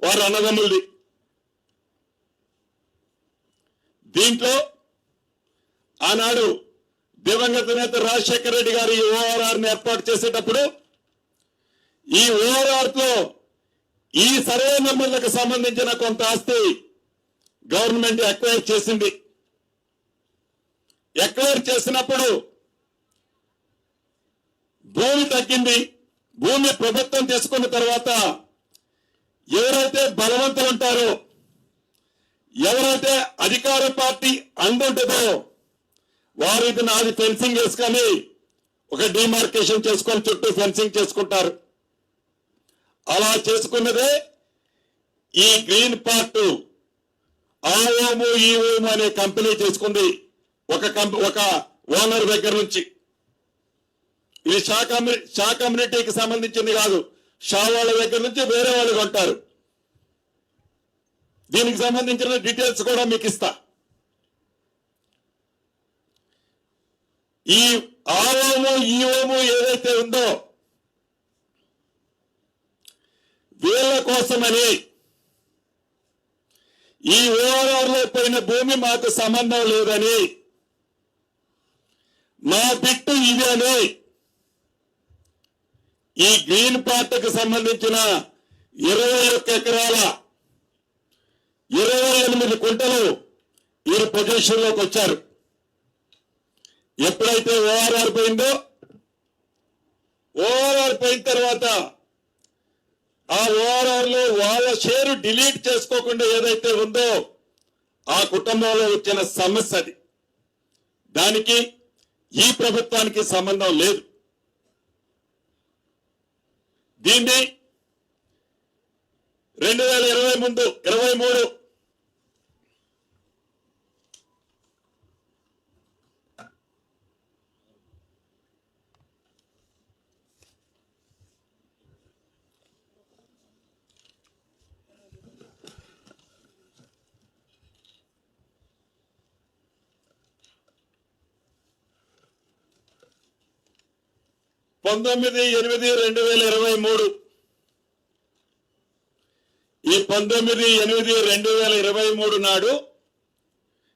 వారు అన్నదమ్ములది. దీంట్లో ఆనాడు దివంగత నేత రాజశేఖర రెడ్డి గారు ఈ ఓఆర్ఆర్ ని ఏర్పాటు చేసేటప్పుడు ఈ ఓఆర్ఆర్ లో ఈ సర్వే నెంబర్లకు సంబంధించిన కొంత ఆస్తి గవర్నమెంట్ ఎక్వైర్ చేసింది. ఎక్వైర్ చేసినప్పుడు భూమి తగ్గింది. భూమి ప్రభుత్వం తీసుకున్న తర్వాత ఎవరైతే బలవంతులు ఉంటారో, ఎవరైతే అధికార పార్టీ అందుంటుందో వారు ఇది నాది ఫెన్సింగ్ చేసుకొని ఒక డిమార్కేషన్ చేసుకొని చుట్టూ ఫెన్సింగ్ చేసుకుంటారు. అలా చేసుకున్నదే ఈ గ్రీన్ పార్ట్ ఆ ఓము ఈ ఓము అనే కంపెనీ చేసుకుంది ఒక ఓనర్ దగ్గర నుంచి. ఇది షా కమ్యూనిటీకి సంబంధించింది కాదు, షా వాళ్ళ దగ్గర నుంచి వేరే వాళ్ళు కొంటారు. దీనికి సంబంధించిన డీటెయిల్స్ కూడా మీకు ఇస్తా. ఈ ఆ ఓము ఈ ఓము ఏదైతే ఉందో వీళ్ళ కోసమని ఈ ఓఆర్ఆర్ లో పోయిన భూమి మాకు సంబంధం లేదని, మా బిట్టు ఇది అని ఈ గ్రీన్ పార్ట్కి సంబంధించిన 21 ఎకరాల 28 కుంటలు ఈ పొజిషన్ లోకి వచ్చారు. ఎప్పుడైతే ఓఆర్ఆర్ పోయిందో, ఓఆర్ఆర్ పోయిన తర్వాత ఆ ఓఆర్ఆర్ లో వాళ్ళ షేరు డిలీట్ చేసుకోకుండా ఏదైతే ఉందో ఆ కుటుంబంలో వచ్చిన సమస్య అది. దానికి ఈ ప్రభుత్వానికి సంబంధం లేదు. దీన్ని 2023 19/8/2023 ఈ 19/8/2023 నాడు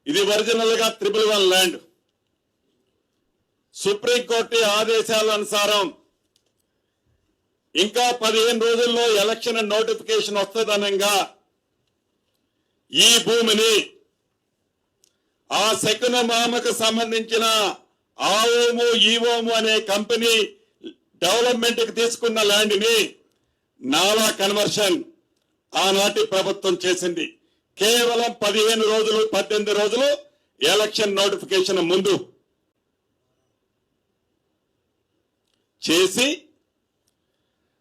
ఇది ఒరిజినల్ గా 111 ల్యాండ్. సుప్రీంకోర్టు ఆదేశాల అనుసారం ఇంకా 15 రోజుల్లో ఎలక్షన్ నోటిఫికేషన్ వస్తుందనంగా ఈ భూమిని ఆ శకున మామకు సంబంధించిన ఆఓము ఈఓము అనే కంపెనీ డెవలప్మెంట్ కి తీసుకున్న ల్యాండ్ ని నాలా కన్వర్షన్ ఆనాటి ప్రభుత్వం చేసింది. కేవలం 15 రోజులు 18 రోజులు ఎలక్షన్ నోటిఫికేషన్ ముందు చేసి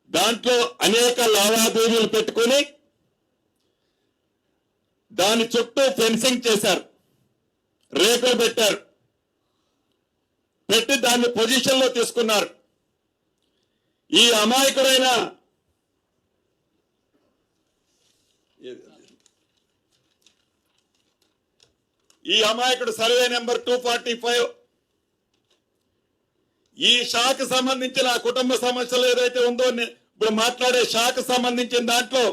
దాంట్లో అనేక లావాదేవీలు పెట్టుకుని దాని చుట్టూ ఫెన్సింగ్ చేశారు, రేకులు పెట్టారు, పెట్టి దాన్ని పొజిషన్ లో తీసుకున్నారు. ఈ అమాయకుడైన సర్వే నెంబర్ 245 ఈ షాక్ సంబంధించిన కుటుంబ సమస్యలు ఏదైతే ఉందో ఇప్పుడు మాట్లాడే షాక్ సంబంధించిన దాంట్లో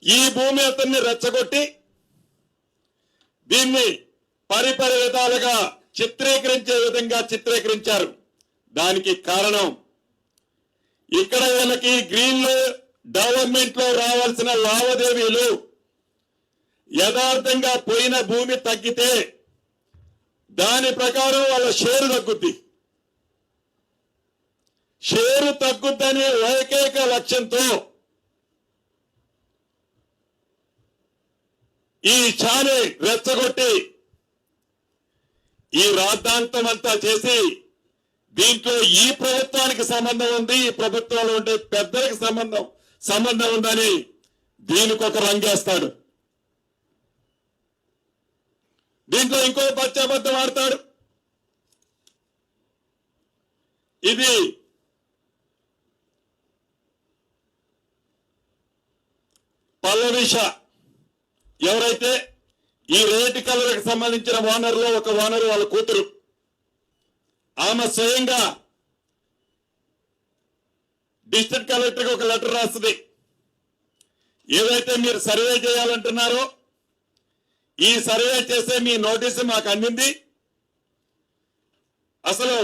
ఈ భూమి అతన్ని రెచ్చగొట్టి దీన్ని పరిపరి విధాలుగా చిత్రీకరించే విధంగా చిత్రీకరించారు. దానికి కారణం ఇక్కడ వీళ్ళకి గ్రీన్ డెవలప్మెంట్ లో రావాల్సిన లావాదేవీలు యథార్థంగా పోయిన భూమి తగ్గితే దాని ప్రకారం వాళ్ళ షేరు తగ్గుద్ది. షేరు తగ్గుద్దనే ఏకైక లక్ష్యంతో ఈ ఛానే రెచ్చగొట్టి ఈ రాద్ధాంతం అంతా చేసి దీంట్లో ఈ ప్రభుత్వానికి సంబంధం ఉంది, ఈ ప్రభుత్వంలో ఉండే పెద్దలకు సంబంధం ఉందని దీనికి ఒక రంగేస్తాడు. దీంట్లో ఇంకో పచ్చాబద్ధం ఆడతాడు. ఇది పల్లవిష ఎవరైతే ఈ రేట్ కలర్కి సంబంధించిన ఓనర్లో ఒక ఓనర్ వాళ్ళ కూతురు, ఆమె స్వయంగా డిస్ట్రిక్ట్ కలెక్టర్కి ఒక లెటర్ రాస్తుంది. ఏదైతే మీరు సర్వే చేయాలంటున్నారో ఈ సర్వే చేసే మీ నోటీసు మాకు అందింది. అసలు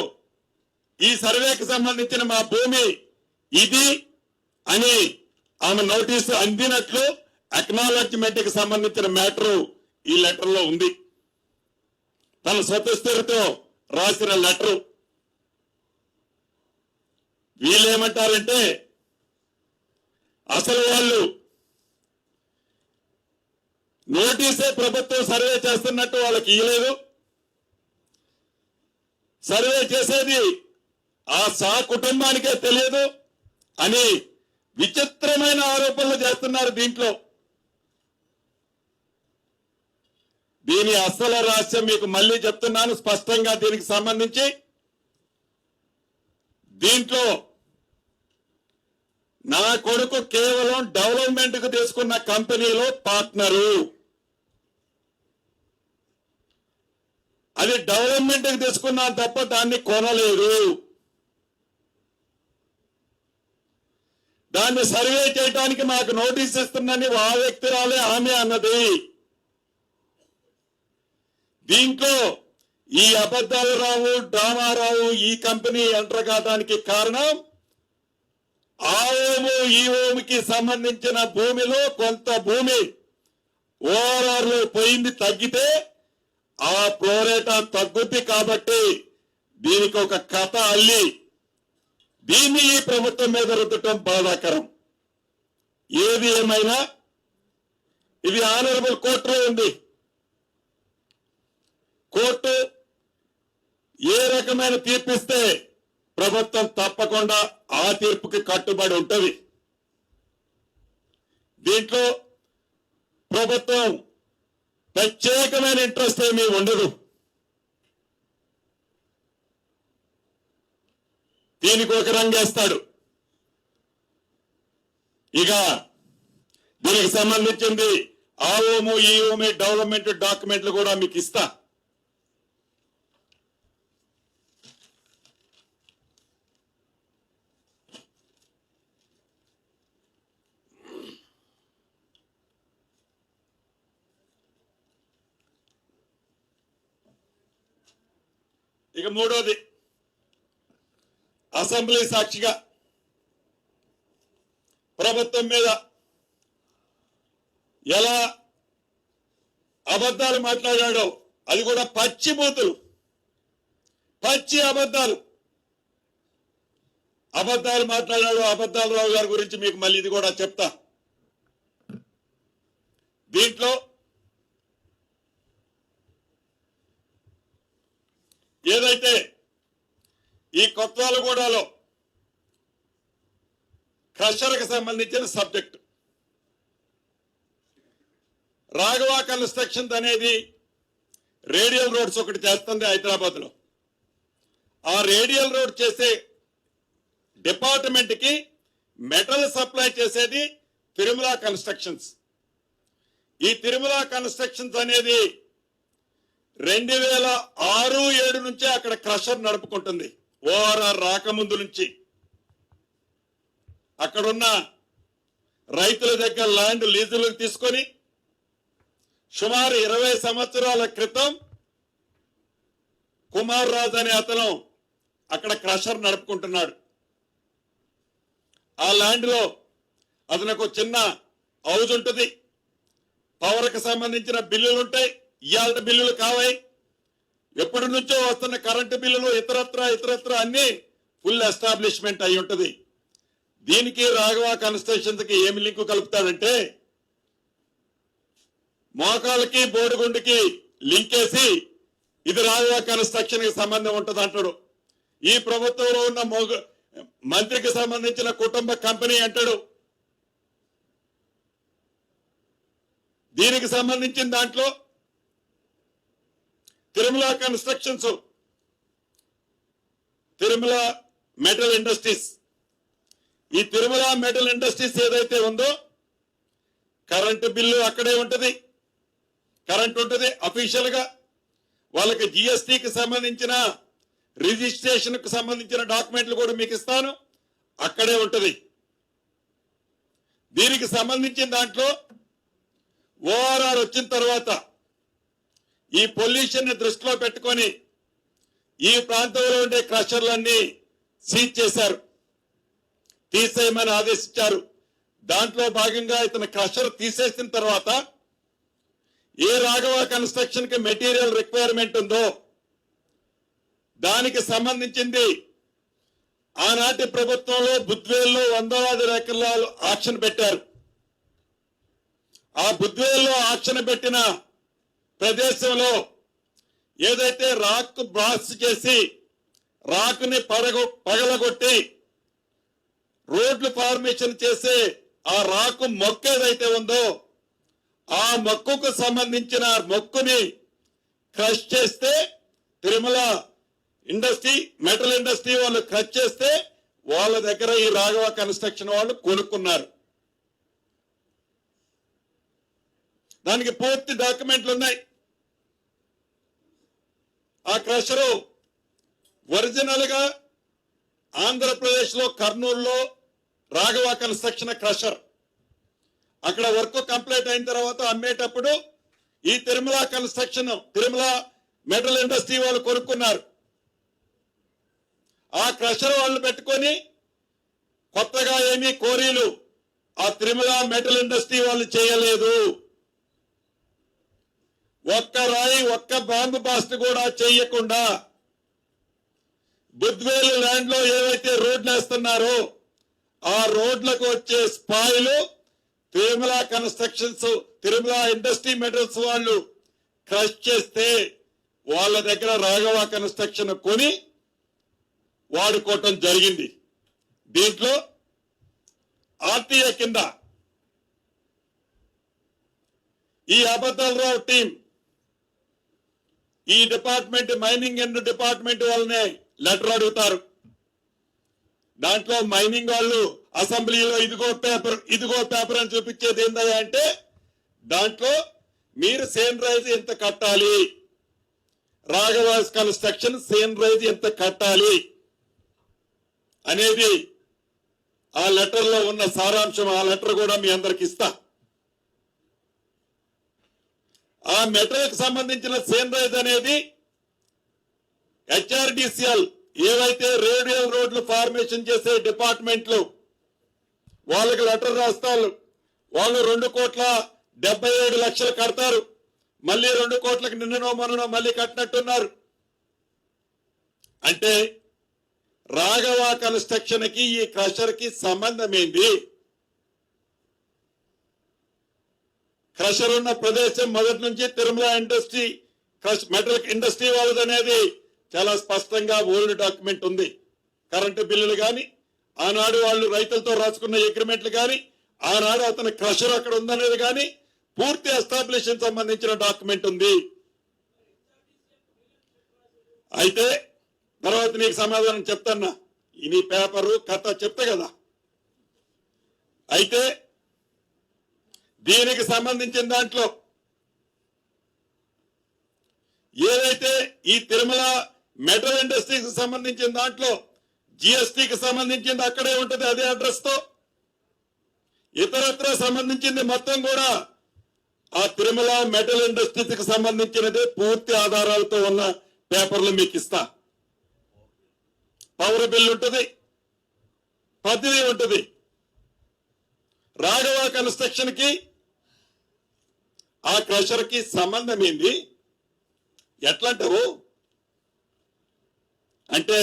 ఈ సర్వేకి సంబంధించిన మా భూమి ఇది అని ఆమె నోటీసు అందినట్లు అక్నాలెడ్జ్మెంట్ కి సంబంధించిన మ్యాటర్ ఈ లెటర్ లో ఉంది. తన స్వతస్థితితో రాసిన లెటర్. వీళ్ళేమంటారంటే అసలు వాళ్ళు నోటీసే ప్రభుత్వం సర్వే చేస్తున్నట్టు వాళ్ళకి ఇవ్వలేదు. సర్వే చేసేది ఆ కుటుంబానికే తెలియదు అని విచిత్రమైన ఆరోపణలు చేస్తున్నారు. దీని అసలు రహస్యం మీకు మళ్ళీ చెప్తున్నాను స్పష్టంగా. దీనికి సంబంధించి దీంట్లో నా కొడుకు కేవలం డెవలప్మెంట్ కు తీసుకున్న కంపెనీలో పార్ట్నరు. అది డెవలప్మెంట్ కి తీసుకున్నా తప్ప దాన్ని కొనలేదు. దాన్ని సర్వే చేయడానికి మాకు నోటీస్ ఇస్తుందని ఆ వ్యక్తిరాలే ఆమె అన్నది. దీంట్లో ఈ అబద్ధాలు రావు, డ్రామా రావు, ఈ కంపెనీ ఎంటర్ కావడానికి కారణం ఆ ఓము ఈ ఓముకి సంబంధించిన భూమిలో కొంత భూమి ఓఆర్ఆర్ లో పోయింది, తగ్గితే ఆ ప్రోరేటా తగ్గుద్ది. కాబట్టి దీనికి ఒక కథ అల్లి దీన్ని ఈ ప్రభుత్వం మీద రుద్దటం బాధాకరం. ఏది ఏమైనా ఇది ఆనరబుల్ కోర్టులో ఉంది. కోర్టు ఏ రకమైన తీర్పిస్తే ప్రభుత్వం తప్పకుండా ఆ తీర్పుకి కట్టుబడి ఉంటుంది. దీంట్లో ప్రభుత్వం ప్రత్యేకమైన ఇంట్రెస్ట్ ఏమీ ఉండదు. దీనికి ఒక రంగేస్తాడు. ఇక దీనికి సంబంధించింది ఆ ఓము ఈ ఓమి డెవలప్మెంట్ డాక్యుమెంట్లు కూడా మీకు ఇస్తా. ఇక మూడోది, అసెంబ్లీ సాక్షిగా ప్రభుత్వం మీద ఎలా అబద్ధాలు మాట్లాడాడో, అది కూడా పచ్చి బూతులు, పచ్చి అబద్ధాలు మాట్లాడాడు అబద్ధాలు రావు గారి గురించి మీకు మళ్ళీ ఇది కూడా చెప్తా. దీంట్లో ఏదైతే ఈ కొత్వాలగూడలో క్రషర్కి సంబంధించిన సబ్జెక్ట్, రాఘవ కన్స్ట్రక్షన్స్ అనేది రేడియల్ రోడ్స్ ఒకటి చేస్తుంది హైదరాబాద్ లో. ఆ రేడియల్ రోడ్ చేసే డిపార్ట్మెంట్ కి మెటల్ సప్లై చేసేది తిరుమల కన్స్ట్రక్షన్స్. ఈ తిరుమల కన్స్ట్రక్షన్స్ అనేది 2006-07 నుంచే అక్కడ క్రషర్ నడుపుకుంటుంది. ఓఆర్ఆర్ రాకముందు నుంచి అక్కడున్న రైతుల దగ్గర ల్యాండ్ లీజులకు తీసుకొని సుమారు 20 సంవత్సరాల క్రితం కుమార్ రాజ్ అనే అతను అక్కడ క్రషర్ నడుపుకుంటున్నాడు. ఆ ల్యాండ్ లో అతనికి చిన్న హౌజ్ ఉంటుంది, పవర్ కి సంబంధించిన బిల్లులు ఉంటాయి, ఇయాల్ట బిల్లులు కావాయి, ఎప్పటి నుంచో వస్తున్న కరెంటు బిల్లులు ఇతరత్ర అన్ని ఫుల్ ఎస్టాబ్లిష్మెంట్ అయి ఉంటుంది. దీనికి రాఘవ కన్స్ట్రక్షన్స్ కి ఏమి లింకు కలుపుతాడంటే మోకాలకి బోడిగుండికి లింకేసి ఇది రాఘవ కన్స్ట్రక్షన్ కి సంబంధం ఉంటుంది అంటాడు. ఈ ప్రభుత్వంలో ఉన్న మంత్రికి సంబంధించిన కుటుంబ కంపెనీ అంటాడు. దీనికి సంబంధించిన దాంట్లో Tirumala constructions, Tirumala metal industries, ఈ తిరుమల మెటల్ ఇండస్ట్రీస్ ఏదైతే ఉందో కరెంటు బిల్లు అక్కడే ఉంటుంది, కరెంట్ ఉంటుంది. అఫీషియల్ గా వాళ్ళకి జిఎస్టికి సంబంధించిన రిజిస్ట్రేషన్ కు సంబంధించిన డాక్యుమెంట్లు కూడా మీకు ఇస్తాను, అక్కడే ఉంటుంది. దీనికి సంబంధించిన దాంట్లో ఓఆర్ఆర్ వచ్చిన తర్వాత ఈ పొల్యూషన్ ని దృష్టిలో పెట్టుకొని ఈ ప్రాంతంలో ఉండే క్రషర్లన్నీ సీజ్ చేశారు, తీసేయమని ఆదేశించారు. దాంట్లో భాగంగా ఇతను క్రషర్ తీసేసిన తర్వాత ఏ రాఘవ కన్స్ట్రక్షన్ కి మెటీరియల్ రిక్వైర్మెంట్ ఉందో దానికి సంబంధించింది ఆనాటి ప్రభుత్వంలో బుద్వేల్లో 100,000 ఎకరాలు ఆక్షన్ పెట్టారు. ఆ బుద్వేల్లో ఆక్షన్ పెట్టిన ప్రదేశంలో ఏదైతే రాక్ బ్లాస్ట్ చేసి రాకుని పగలగొట్టి రోడ్లు ఫార్మేషన్ చేసే ఆ రాకు మొక్క ఏదైతే ఉందో ఆ మొక్కకు సంబంధించిన మొక్కుని క్రష్ చేస్తే తిరుమల ఇండస్ట్రీ మెటల్ ఇండస్ట్రీ వాళ్ళు క్రష్ చేస్తే వాళ్ళ దగ్గర ఈ రాఘవ కన్స్ట్రక్షన్ వాళ్ళు కొనుక్కున్నారు. దానికి పూర్తి డాక్యుమెంట్లు ఉన్నాయి. ఆ క్రషరు ఒరిజినల్ గా ఆంధ్రప్రదేశ్ లో కర్నూలులో రాఘవ కన్స్ట్రక్షన్ క్రషర్, అక్కడ వర్క్ కంప్లీట్ అయిన తర్వాత అమ్మేటప్పుడు ఈ Tirumala construction, Tirumala metal industry వాళ్ళు కొనుక్కున్నారు. ఆ క్రషర్ వాళ్ళు పెట్టుకొని కొత్తగా ఏమీ కోరీలు ఆ తిరుమల మెటల్ ఇండస్ట్రీ వాళ్ళు చేయలేదు. ఒక్క రాయి ఒక్క బాంబు బాస్ట్ కూడా చేయకుండా బుద్వేలు ల్యాండ్ లో ఏవైతే రోడ్లు వేస్తున్నారో ఆ రోడ్లకు వచ్చే spoil Tirumala constructions Tirumala industry metals వాళ్ళు క్రష్ చేస్తే వాళ్ళ దగ్గర రాఘవ కన్స్ట్రక్షన్ కొని వాడుకోవటం జరిగింది. దీంట్లో ఆర్టీఏ కింద ఈ అబద్ధాలరావు టీం ఈ డిపార్ట్మెంట్ మైనింగ్ అండ్ డిపార్ట్మెంట్ వాళ్ళనే లెటర్ అడుగుతారు. దాంట్లో మైనింగ్ వాళ్ళు అసెంబ్లీలో ఇదిగో పేపర్ అని చూపించేది ఏందయ్యా అంటే దాంట్లో మీరు సేన్ రైజ్ ఎంత కట్టాలి, రాఘవ కన్స్ట్రక్షన్ సేన్ రైజ్ ఎంత కట్టాలి అనేది ఆ లెటర్ లో ఉన్న సారాంశం. ఆ లెటర్ కూడా మీ అందరికి ఇస్తా. ఆ మెటల్ కి సంబంధించిన సేన్ రైజ్ అనేది హెచ్ఆర్డిసిఎల్ ఏవైతే రేడియల్ రోడ్లు ఫార్మేషన్ చేసే డిపార్ట్మెంట్లు వాళ్ళకి లెటర్ రాస్తారు. వాళ్ళు 2,77,00,000 కడతారు. మళ్ళీ 2 కోట్లకు నిన్ననో మొన్ననో మళ్ళీ కట్టినట్టున్నారు. అంటే రాఘవ కన్స్ట్రక్షన్ కి ఈ క్రషర్ కి సంబంధం ఏంటి? క్రషర్ ఉన్న ప్రదేశం మొదటి నుంచి తిరుమల ఇండస్ట్రీ మెటల్ ఇండస్ట్రీ వాళ్ళది అనేది చాలా స్పష్టంగా ఓల్డ్ డాక్యుమెంట్ ఉంది. కరెంటు బిల్లులు కానీ ఆనాడు వాళ్ళు రైతులతో రాసుకున్న అగ్రిమెంట్లు కానీ ఆనాడు అతని క్రషర్ అక్కడ ఉందనేది కానీ పూర్తి ఎస్టాబ్లిషన్ సంబంధించిన డాక్యుమెంట్ ఉంది. అయితే తర్వాత నీకు సమాధానం చెప్తాన్నా. నీ పేపరు కథ చెప్తా కదా. అయితే దీనికి సంబంధించిన దాంట్లో ఏదైతే ఈ తిరుమల మెటల్ ఇండస్ట్రీకి సంబంధించిన దాంట్లో జిఎస్టీకి సంబంధించింది అక్కడే ఉంటుంది అదే అడ్రస్ తో. ఇతరత్ర సంబంధించింది మొత్తం కూడా ఆ తిరుమల మెటల్ ఇండస్ట్రీకి సంబంధించినది పూర్తి ఆధారాలతో ఉన్న పేపర్లు మీకు ఇస్తా. పవర్ బిల్ ఉంటుంది, పద్ధతి ఉంటుంది. రాఘవ కన్స్ట్రక్షన్ కి ఆ క్రషర్ కి సంబంధం ఏంది? ఎట్లంటావు అంటే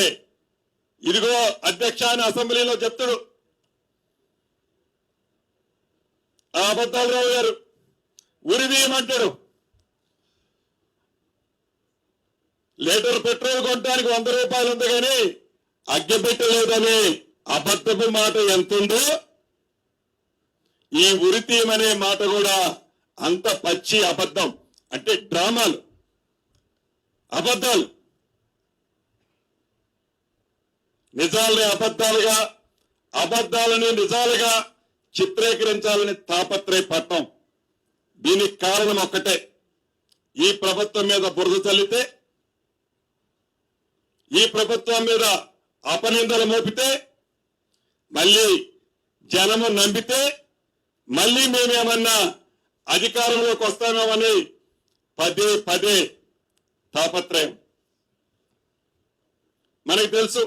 ఇదిగో అధ్యక్ష అని అసెంబ్లీలో చెప్తాడు ఆ అబద్ధాలరావు గారు. ఉరిదీయమంటాడు. లీటర్ పెట్రోల్ కొనడానికి 100 రూపాయలు ఉంది కానీ అగ్గెపెట్టలేదని అబద్ధపు మాట ఎంతుందో ఈ ఉరితీయమనే మాట కూడా అంత పచ్చి అబద్ధం. అంటే డ్రామాలు, అబద్ధాలు, నిజాలని అబద్ధాలుగా, అబద్ధాలని నిజాలుగా చిత్రీకరించాలని తాపత్రయపడటం. దీనికి కారణం ఒక్కటే, ఈ ప్రభుత్వం మీద బురద చల్లితే, ఈ ప్రభుత్వం మీద అపనిందలు మోపితే, మళ్ళీ జనము నమ్మితే మళ్ళీ మేమేమన్నా అధికారంలోకి వస్తామేమని పదే పదే తాపత్రయం. మనకు తెలుసు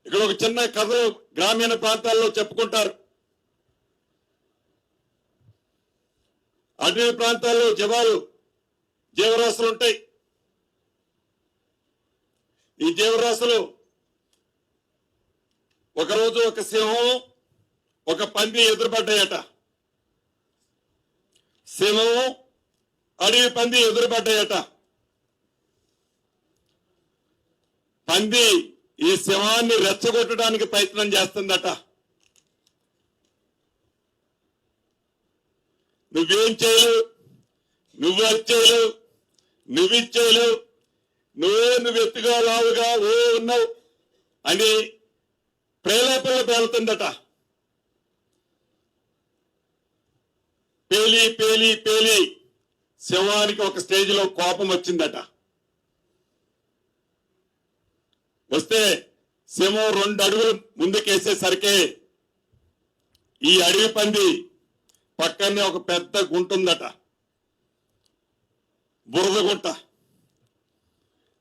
ఇక్కడ ఒక చిన్న కథ గ్రామీణ ప్రాంతాల్లో చెప్పుకుంటారు. అటవీ ప్రాంతాల్లో జీవరాశులు ఉంటాయి. ఈ జీవరాశులు ఒకరోజు ఒక సింహం ఒక పంది ఎదురుపడ్డాయట. సింహం అడవి పంది ఎదురుపడ్డాయట. పంది ఈ సింహాన్ని రెచ్చగొట్టడానికి ప్రయత్నం చేస్తుందట. నువ్వేం చేయలేవు, నువ్వు అది చేయలేవు, నువ్విది చేయలేవు, నువ్వు ఎత్తుగా లావుగా ఉన్నావు అని ప్రేలాపనలు పేలుతుందట. పేలి పేలి పేలి సింహానికి ఒక స్టేజ్ లో కోపం వచ్చిందట. వస్తే సింహం 2 అడుగులు ముందుకేసేసరికి ఈ అడవి పంది పక్కనే ఒక పెద్ద గుంట ఉందట, బురద గుంట.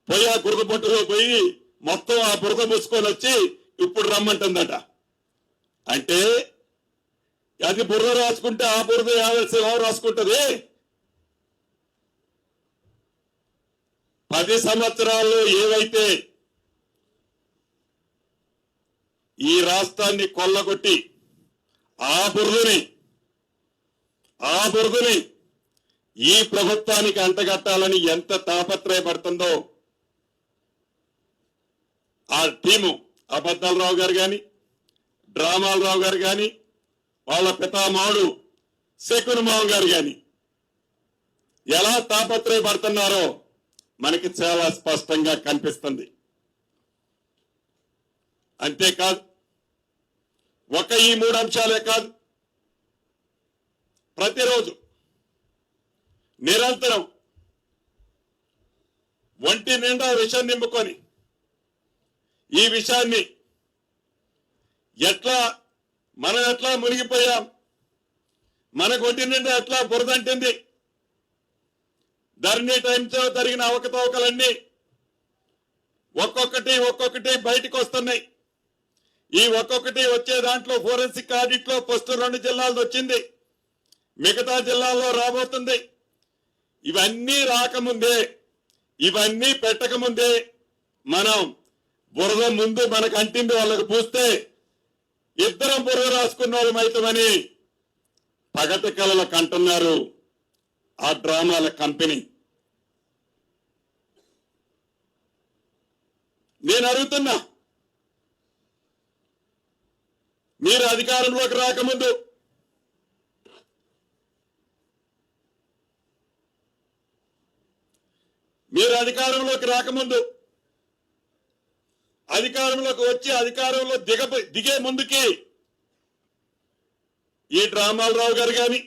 పోయి ఆ బురద గుంటలో పోయి మొత్తం ఆ బురద మూసుకొని వచ్చి ఇప్పుడు రమ్మంటుందట. అంటే అది బురద రాసుకుంటే ఆ బురద ఎవరు రాసుకుంటది? 10 సంవత్సరాల్లో ఏవైతే ఈ రాష్ట్రాన్ని కొల్లగొట్టి ఆ బురదని ఈ ప్రభుత్వానికి అంటగట్టాలని ఎంత తాపత్రయపడుతుందో ఆ టీము, అబద్ధాలరావు గారు కానీ, డ్రామాలరావు గారు కానీ, వాళ్ళ పితామహుడు శకునమావ గారు కానీ ఎలా తాపత్రయపడుతున్నారో మనకి చాలా స్పష్టంగా కనిపిస్తుంది. అంతేకాదు, ఈ 3 అంశాలే కాదు, ప్రతిరోజు నిరంతరం ఒంటి నిండా విషం నింపుకొని ఈ విషయాన్ని మనం ఎట్లా మునిగిపోయాం, మన ఒంటి నిండా ఎట్లా బురదంటింది, ధరణి టైమ్స్లో జరిగిన అవకతవకలన్నీ ఒక్కొక్కటి బయటకు వస్తున్నాయి. ఈ ఒక్కొక్కటి వచ్చే దాంట్లో ఫోరెన్సిక్ ఆడిట్ లో ఫస్ట్ 2 జిల్లాలది వచ్చింది, మిగతా జిల్లాల్లో రాబోతుంది. ఇవన్నీ రాకముందే, ఇవన్నీ పెట్టకముందే మనం బురద ముందు మనకు అంటింది వాళ్ళకు పూస్తే ఇద్దరం బురద రాసుకున్న వాళ్ళమైతమని పగటి కళలకు అంటున్నారు ఆ డ్రామాల కంపెనీ. నేను అడుగుతున్నా, మీరు అధికారంలోకి రాకముందు అధికారంలోకి వచ్చి అధికారంలో దిగే ముందుకి ఈ డ్రామాలరావు గారు కానీ,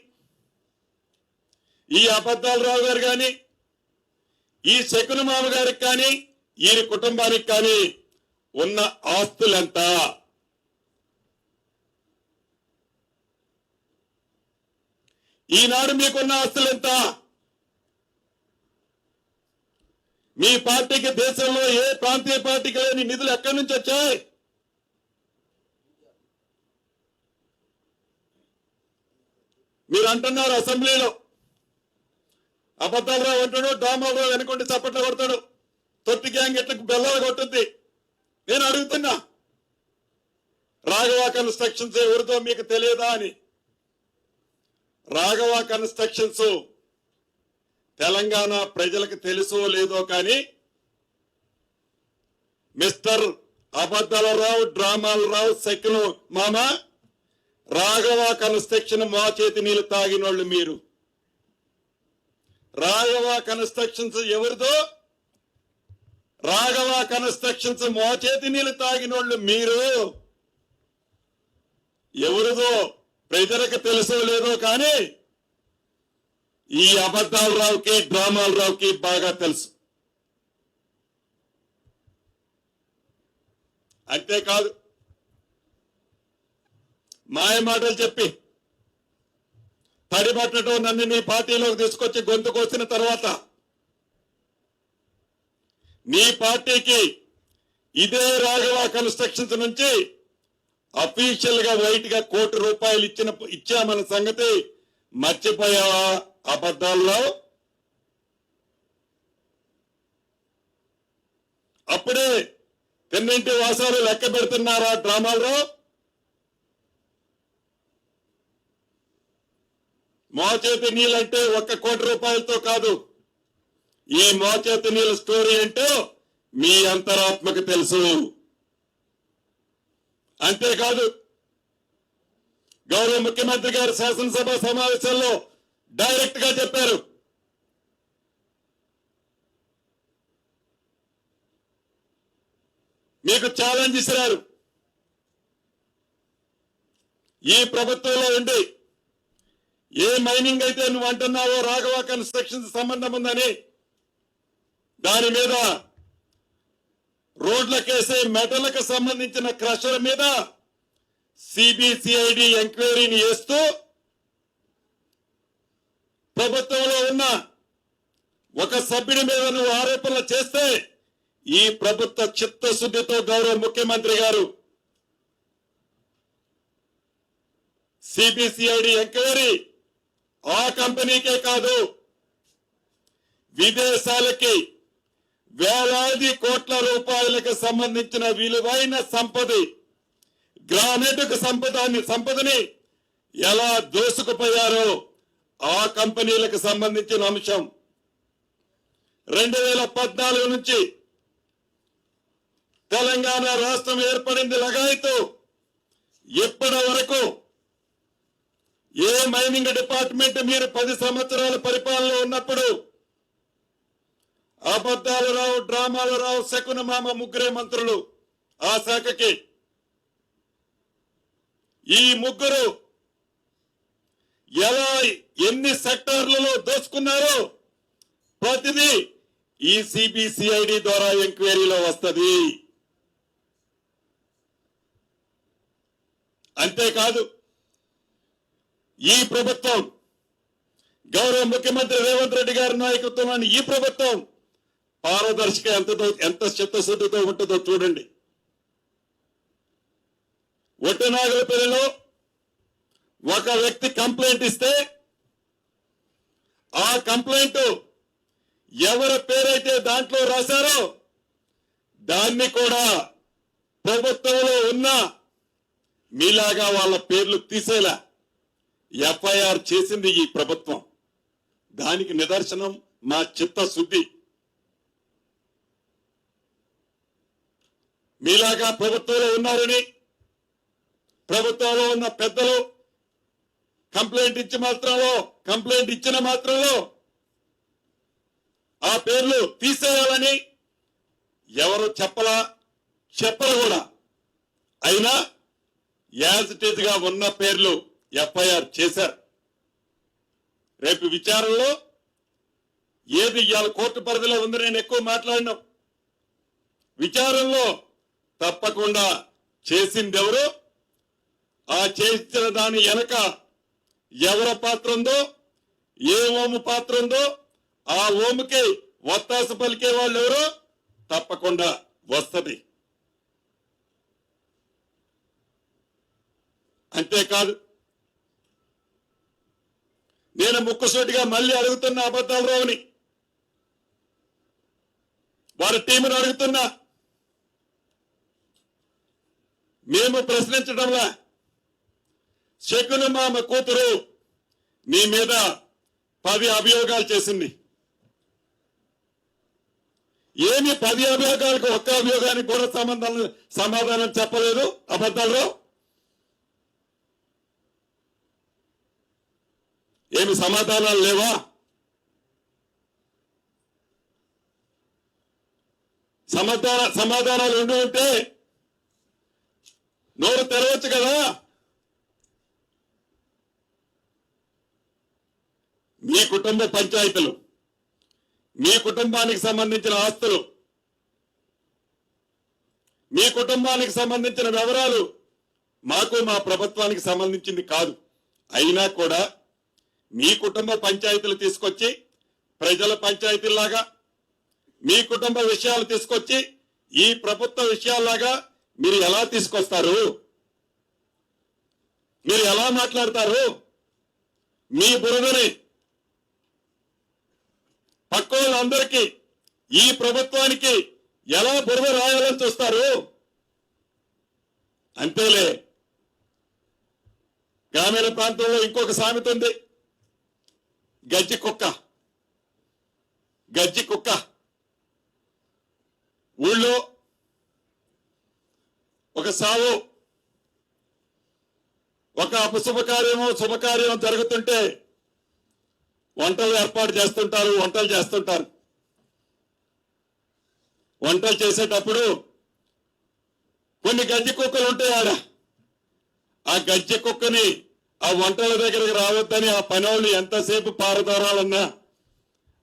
ఈ అబద్ధాలరావు గారు కానీ, ఈ శకునమావ గారికి కానీ, ఈ కుటుంబానికి కానీ ఉన్న ఆస్తులెంత? ఈనాడు మీకున్న ఆస్తులెంత? మీ పార్టీకి దేశంలో ఏ ప్రాంతీయ పార్టీకి లేని నిధులు ఎక్కడి నుంచి వచ్చాయి? మీరు అంటున్నారు అసెంబ్లీలో, అబద్ధాలరావు అంటాడు, డ్రామాలరావు వెనుకుంటే చప్పట్లు కొడతాడు, తొట్టి గ్యాంగ్ ఎట్లకు బెల్లాలు కొట్టుద్ది. నేను అడుగుతున్నా, రాఘవ కన్స్ట్రక్షన్స్ ఎవరితో మీకు తెలియదా అని. రాఘవ కన్స్ట్రక్షన్స్ తెలంగాణ ప్రజలకు తెలుసో లేదో కానీ మిస్టర్ అబద్ధాలరావు, డ్రామాలరావు, శకును మామ, రాఘవ కన్స్ట్రక్షన్ మా చేతి నీళ్లు తాగినోళ్ళు మీరు. రాఘవ కన్స్ట్రక్షన్స్ ఎవరిదో? రాఘవ కన్స్ట్రక్షన్స్ మా చేతి నీళ్లు తాగినోళ్ళు మీరు. ఎవరిదో ప్రజలకు తెలుసో లేదో కానీ ఈ అబద్ధాలరావుకి, డ్రామాలరావుకి బాగా తెలుసు. అంతేకాదు, మాయ మాటలు చెప్పి తడిపట్టడం, నన్ను నీ పార్టీలోకి తీసుకొచ్చి గొంతు కోసిన తర్వాత నీ పార్టీకి ఇదే రాఘవ కన్స్ట్రక్షన్స్ నుంచి అఫీషియల్ గా వైట్ గా ₹1 కోటి ఇచ్చామన్న సంగతి మర్చిపోయావా అబద్ధాల్లో? అప్పుడే తిన్నింటి వాసాలు లెక్క పెడుతున్నారా డ్రామాలరావు? మోచేతి నీళ్ళంటే ₹1 కోటి కాదు. ఈ మోచేతి నీళ్ళ స్టోరీ ఏంటో మీ అంతరాత్మకు తెలుసు. అంతేకాదు, గౌరవ ముఖ్యమంత్రి గారు శాసనసభ సమావేశంలో డైరెక్ట్ గా చెప్పారు, మీకు ఛాలెంజ్ ఇస్తున్నారు. ఈ ప్రభుత్వంలో ఉండి ఏ మైనింగ్ అయితే నువ్వు అంటున్నావో రాఘవ కన్స్ట్రక్షన్స్ సంబంధం ఉందని, దాని మీద రోడ్లకేసే మెటలకు సంబంధించిన క్రషర్ మీద సిబిసిఐడి ఎంక్వైరీని చేస్తూ ప్రభుత్వంలో ఉన్న ఒక సభ్యుడి మీద నువ్వు ఆరోపణలు చేస్తే ఈ ప్రభుత్వ చిత్తశుద్ధితో గౌరవ ముఖ్యమంత్రి గారు సిబిసిఐడి ఎంక్వైరీ ఆ కంపెనీకే కాదు విదేశాలకి వేలాది కోట్ల రూపాయలకు సంబంధించిన విలువైన గ్రానైట్ సంపదని ఎలా దోసుకుపోయారో ఆ కంపెనీలకు సంబంధించిన అంశం 2014 నుంచి తెలంగాణ రాష్ట్రం ఏర్పడింది లగాయతు ఇప్పటి వరకు ఏ మైనింగ్ డిపార్ట్మెంట్ మీరు 10 సంవత్సరాల పరిపాలనలో ఉన్నప్పుడు అబద్ధాలు రావు, డ్రామాలు రావు, శకున మామ ముగ్గురే మంత్రులు ఆ శాఖకి. ఈ ముగ్గురు ఎలా ఎన్ని సెక్టార్లలో దోచుకున్నారో ప్రతిదీ ఈ సిబిసిఐడి ద్వారా ఎంక్వైరీలో వస్తుంది. అంతేకాదు ఈ ప్రభుత్వం గౌరవ ముఖ్యమంత్రి రేవంత్ రెడ్డి గారి నాయకత్వంలోని ఈ ప్రభుత్వం పారదర్శక ఎంత చిత్తశుద్ధితో ఉంటుందో చూడండి. ఒట్టనాగలపల్లిలో ఒక వ్యక్తి కంప్లైంట్ ఇస్తే ఆ కంప్లైంట్ ఎవరి పేరైతే దాంట్లో రాశారో దాన్ని కూడా ప్రభుత్వంలో ఉన్న మీలాగా వాళ్ళ పేర్లు తీసేలా ఎఫ్ఐఆర్ చేసింది ఈ ప్రభుత్వం. దానికి నిదర్శనం మా చిత్తశుద్ధి. మీలాగా ప్రభుత్వంలో ఉన్నారని ప్రభుత్వంలో ఉన్న పెద్దలు కంప్లైంట్ ఇచ్చిన మాత్రంలో ఆ పేర్లు తీసేయాలని ఎవరు చెప్పరు కూడా. అయినా యాజ్ ఇట్ ఈజ్ గా ఉన్న పేర్లు ఎఫ్ఐఆర్ చేశారు. రేపు విచారణలో ఏది ఇవాళ కోర్టు పరిధిలో ఉంది, నేను ఎక్కువ మాట్లాడినా విచారణలో తప్పకుండా చేసింది ఎవరు, ఆ చేసిన దాని వెనక ఎవరి పాత్ర ఉందో, ఏ ఓము పాత్ర ఉందో, ఆ ఓముకి ఒత్తాస పలికే వాళ్ళు ఎవరో తప్పకుండా వస్తుంది. అంతేకాదు నేను ముక్కుసూటిగా మళ్ళీ అడుగుతున్న అబద్ధాలు రావుని వారి టీమును అడుగుతున్నా, మేము ప్రశ్నించడంలా శకున మామ కూతురు మీ మీద 10 అభియోగాలు చేసింది. ఏమి 10 అభియోగాలకు ఒక్క అభియోగానికి కూడా సమాధానం చెప్పలేదు. అబద్ధాలు ఏమి సమాధానాలు లేవా? సమాధానాలు ఉంటే నోరు తెరవచ్చు కదా. మీ కుటుంబ పంచాయతీలు, మీ కుటుంబానికి సంబంధించిన ఆస్తులు, మీ కుటుంబానికి సంబంధించిన వివరాలు మాకు మా ప్రభుత్వానికి సంబంధించింది కాదు. అయినా కూడా మీ కుటుంబ పంచాయతీలు తీసుకొచ్చి ప్రజల పంచాయతీలాగా మీ కుటుంబ విషయాలు తీసుకొచ్చి ఈ ప్రభుత్వ విషయాల్లాగా మీరు ఎలా తీసుకొస్తారు? మీరు ఎలా మాట్లాడతారు? మీ బురదని పక్క వాళ్ళందరికీ ఈ ప్రభుత్వానికి ఎలా బురద రాయాలని చూస్తారు? అంతేలే. గ్రామీణ ప్రాంతంలో ఇంకొక సామెత ఉంది, గజ్జి కుక్క. ఊళ్ళో ఒక సావు, ఒక శుభకార్యం జరుగుతుంటే వంటలు ఏర్పాటు చేస్తుంటారు, వంటలు చేసేటప్పుడు కొన్ని గజ్జి కుక్కలు ఉంటాయి ఆడ. ఆ గజ్జి కుక్కని ఆ వంటల దగ్గరికి రావద్దని ఆ పనోళ్ళు ఎంతసేపు పారదోరాలన్నా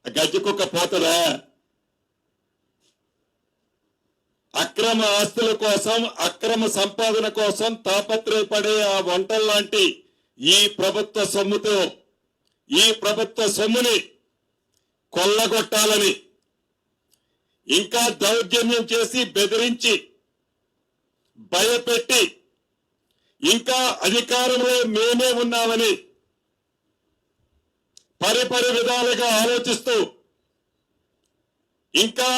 ఆ గజ్జి కుక్క పోతుందా? అక్రమ ఆస్తుల కోసం, అక్రమ సంపాదన కోసం తాపత్రయపడే ఆ వంటల్లాంటి ఈ ప్రభుత్వ సొమ్ముతో ఈ ప్రభుత్వ సొమ్ముని కొల్లగొట్టాలని, ఇంకా దౌర్జన్యం చేసి బెదిరించి భయపెట్టి ఇంకా అధికారంలో మేమే ఉన్నామని పరిపరి విధాలుగా ఆలోచిస్తూ ఇంకా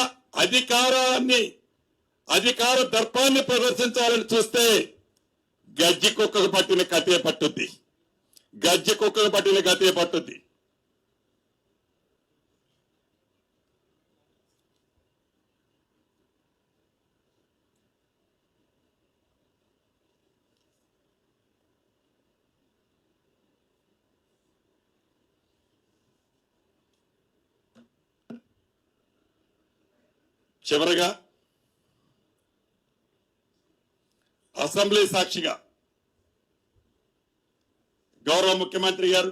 అధికార దర్పాన్ని ప్రదర్శించాలని చూస్తే గజ్జి కుక్కకు పట్టిన కథే పట్టుద్ది. గజ్జి కుక్కకు పట్టిన గతే పట్టుద్ది. చివరగా అసెంబ్లీ సాక్షిగా గౌరవ ముఖ్యమంత్రి గారు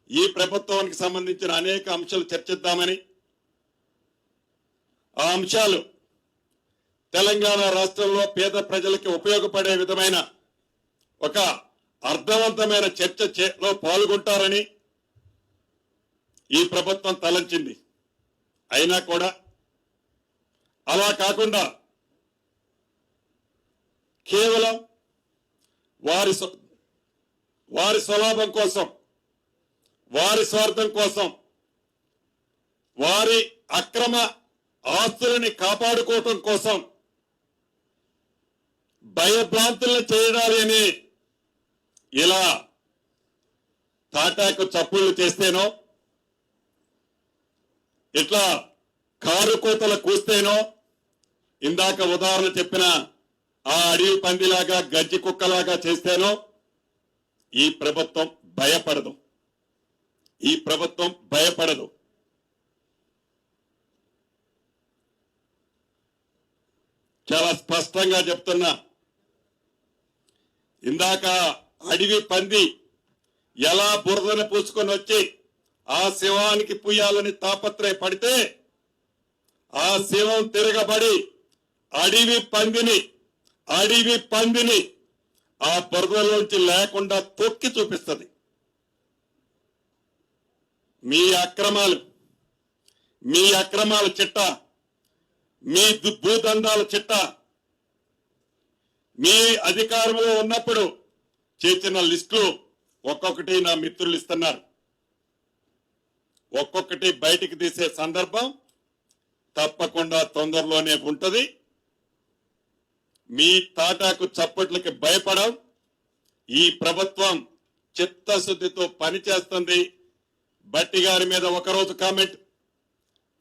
ఈ ప్రభుత్వానికి సంబంధించిన అనేక అంశాలు చర్చిద్దామని, ఆ అంశాలు తెలంగాణ రాష్ట్రంలో పేద ప్రజలకి ఉపయోగపడే విధమైన ఒక అర్థవంతమైన చర్చలో పాల్గొంటారని ఈ ప్రభుత్వం తలంచింది. అయినా కూడా అలా కాకుండా కేవలం వారి స్వలాభం కోసం, వారి స్వార్థం కోసం, వారి అక్రమ ఆస్తులని కాపాడుకోవటం కోసం భయభ్రాంతులను చేయడాలని ఇలా తాటాకు చప్పుళ్ళు చేస్తేనో, ఇట్లా కారు కోతల కూస్తేనో, ఇందాక ఉదాహరణ చెప్పిన ఆ అడవి పందిలాగా గజ్జి కుక్కలాగా చేస్తేనో ఈ ప్రభుత్వం భయపడదు. ఈ ప్రభుత్వం భయపడదు. చాలా స్పష్టంగా చెప్తున్నా, ఇందాక అడవి పంది ఎలా బురదను పూసుకొని వచ్చి ఆ శివానికి పూయాలని తాపత్రయపడితే ఆ శివం తిరగబడి అడవి పందిని ఆ బురదలోంచి లేకుండా తొక్కి చూపిస్తుంది. మీ అక్రమాల చిట్ట, మీ భూదందాల చిట్ట, మీ అధికారంలో ఉన్నప్పుడు చేసిన లిస్టులు ఒక్కొక్కటి నా మిత్రులు ఇస్తున్నారు. ఒక్కొక్కటి బయటికి తీసే సందర్భం తప్పకుండా తొందరలోనే ఉంటది. మీ తాటాకు చప్పట్లకి భయపడం ఈ ప్రభుత్వం చిత్తశుద్ధితో పనిచేస్తుంది. భట్టి గారి మీద ఒకరోజు కామెంట్,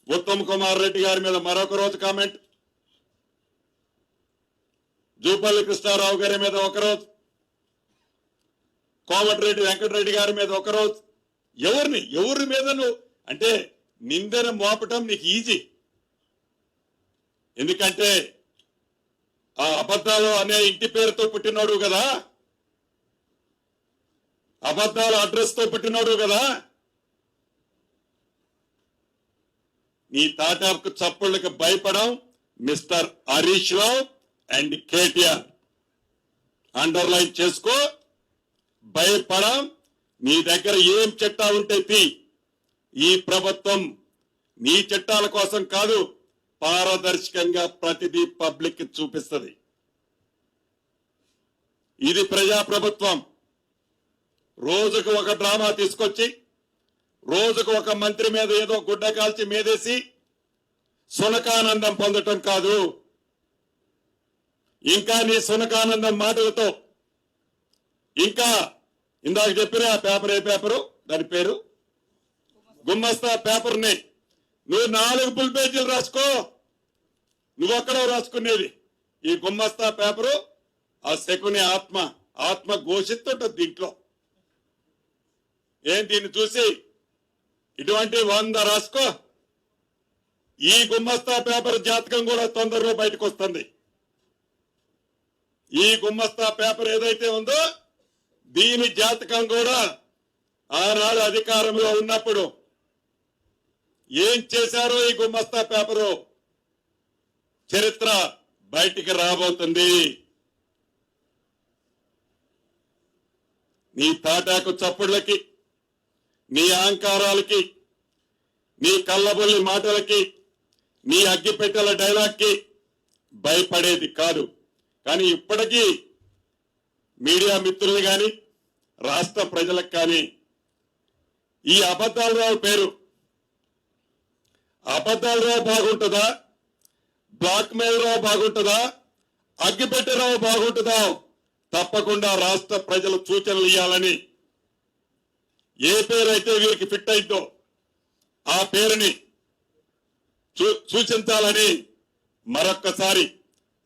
ఉత్తమ్ కుమార్ రెడ్డి గారి మీద మరొక రోజు కామెంట్, జూపల్లి కృష్ణారావు గారి మీద ఒకరోజు, కోమటిరెడ్డి వెంకటరెడ్డి గారి మీద ఒకరోజు. ఎవరి మీద నువ్వు అంటే నిందన మోపటం నీకు ఈజీ. ఎందుకంటే ఆ అబద్ధాలు అనే ఇంటి పేరుతో పుట్టినోడు కదా, అబద్ధాల అడ్రస్ తో పుట్టినోడు కదా. నీ తాటాకు చప్పుళ్ళకి భయపడం mister Harish Rao and KTR. Underline చేసుకో. భయపడం. నీ దగ్గర ఏం చట్టా ఉంటే ఈ ప్రభుత్వం నీ చట్టాల కోసం కాదు, పారదర్శకంగా ప్రతిదీ పబ్లిక్ చూపిస్తుంది. ఇది ప్రజాప్రభుత్వం. రోజుకు ఒక డ్రామా తీసుకొచ్చి, రోజుకు ఒక మంత్రి మీద ఏదో గుడ్డ కాల్చి మీదేసి సునకానందం పొందటం కాదు. ఇంకా నీ సునకానందం మాటలతో ఇంకా ఇందాక చెప్పిన పేపర్, ఏ పేపరు దాని పేరు, గుమ్మస్తా పేపర్ని నువ్వు 4 ఫుల్ పేజీలు రాసుకో. నువ్వొక్కడో రాసుకునేది ఈ గుమ్మస్తా పేపరు. ఆ శకుని ఆత్మ ఘోషిస్తుంటది దీంట్లో. దీన్ని చూసి ఇటువంటి 100 రాసుకో. ఈ గుమ్మస్తా పేపర్ జాతకం కూడా తొందరలో బయటకు వస్తుంది. ఈ గుమ్మస్తా పేపర్ ఏదైతే ఉందో దీని జాతకం కూడా ఆనాడు అధికారంలో ఉన్నప్పుడు ఏం చేశారో ఈ గుమ్మస్తా పేపరు చరిత్ర బయటికి రాబోతుంది. నీ తాటాకు చప్పుళ్ళకి నీ అహంకారాలకి, నీ కళ్ళబొల్లి మాటలకి, నీ అగ్గిపెట్టెల డైలాగ్కి భయపడేది కాదు. కానీ ఇప్పటికీ మీడియా మిత్రులు కానీ రాష్ట్ర ప్రజలకు కానీ ఈ అబద్ధాలరావు పేరు, అబద్ధాలరావు బాగుంటుందా, బ్లాక్ మెయిల్ రావు బాగుంటుందా, అగ్గిపెట్టెరావు బాగుంటుందా? తప్పకుండా రాష్ట్ర ప్రజలు సూచనలు ఇవ్వాలని, ఏ పేరైతే వీరికి ఫిట్ అయిందో ఆ పేరుని సూచించాలని మరొక్కసారి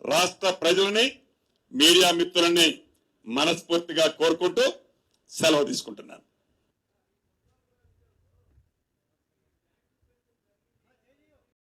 రాష్ట్ర ప్రజలని, మీడియా మిత్రులని మనస్ఫూర్తిగా కోరుకుంటూ సెలవు తీసుకుంటున్నాను.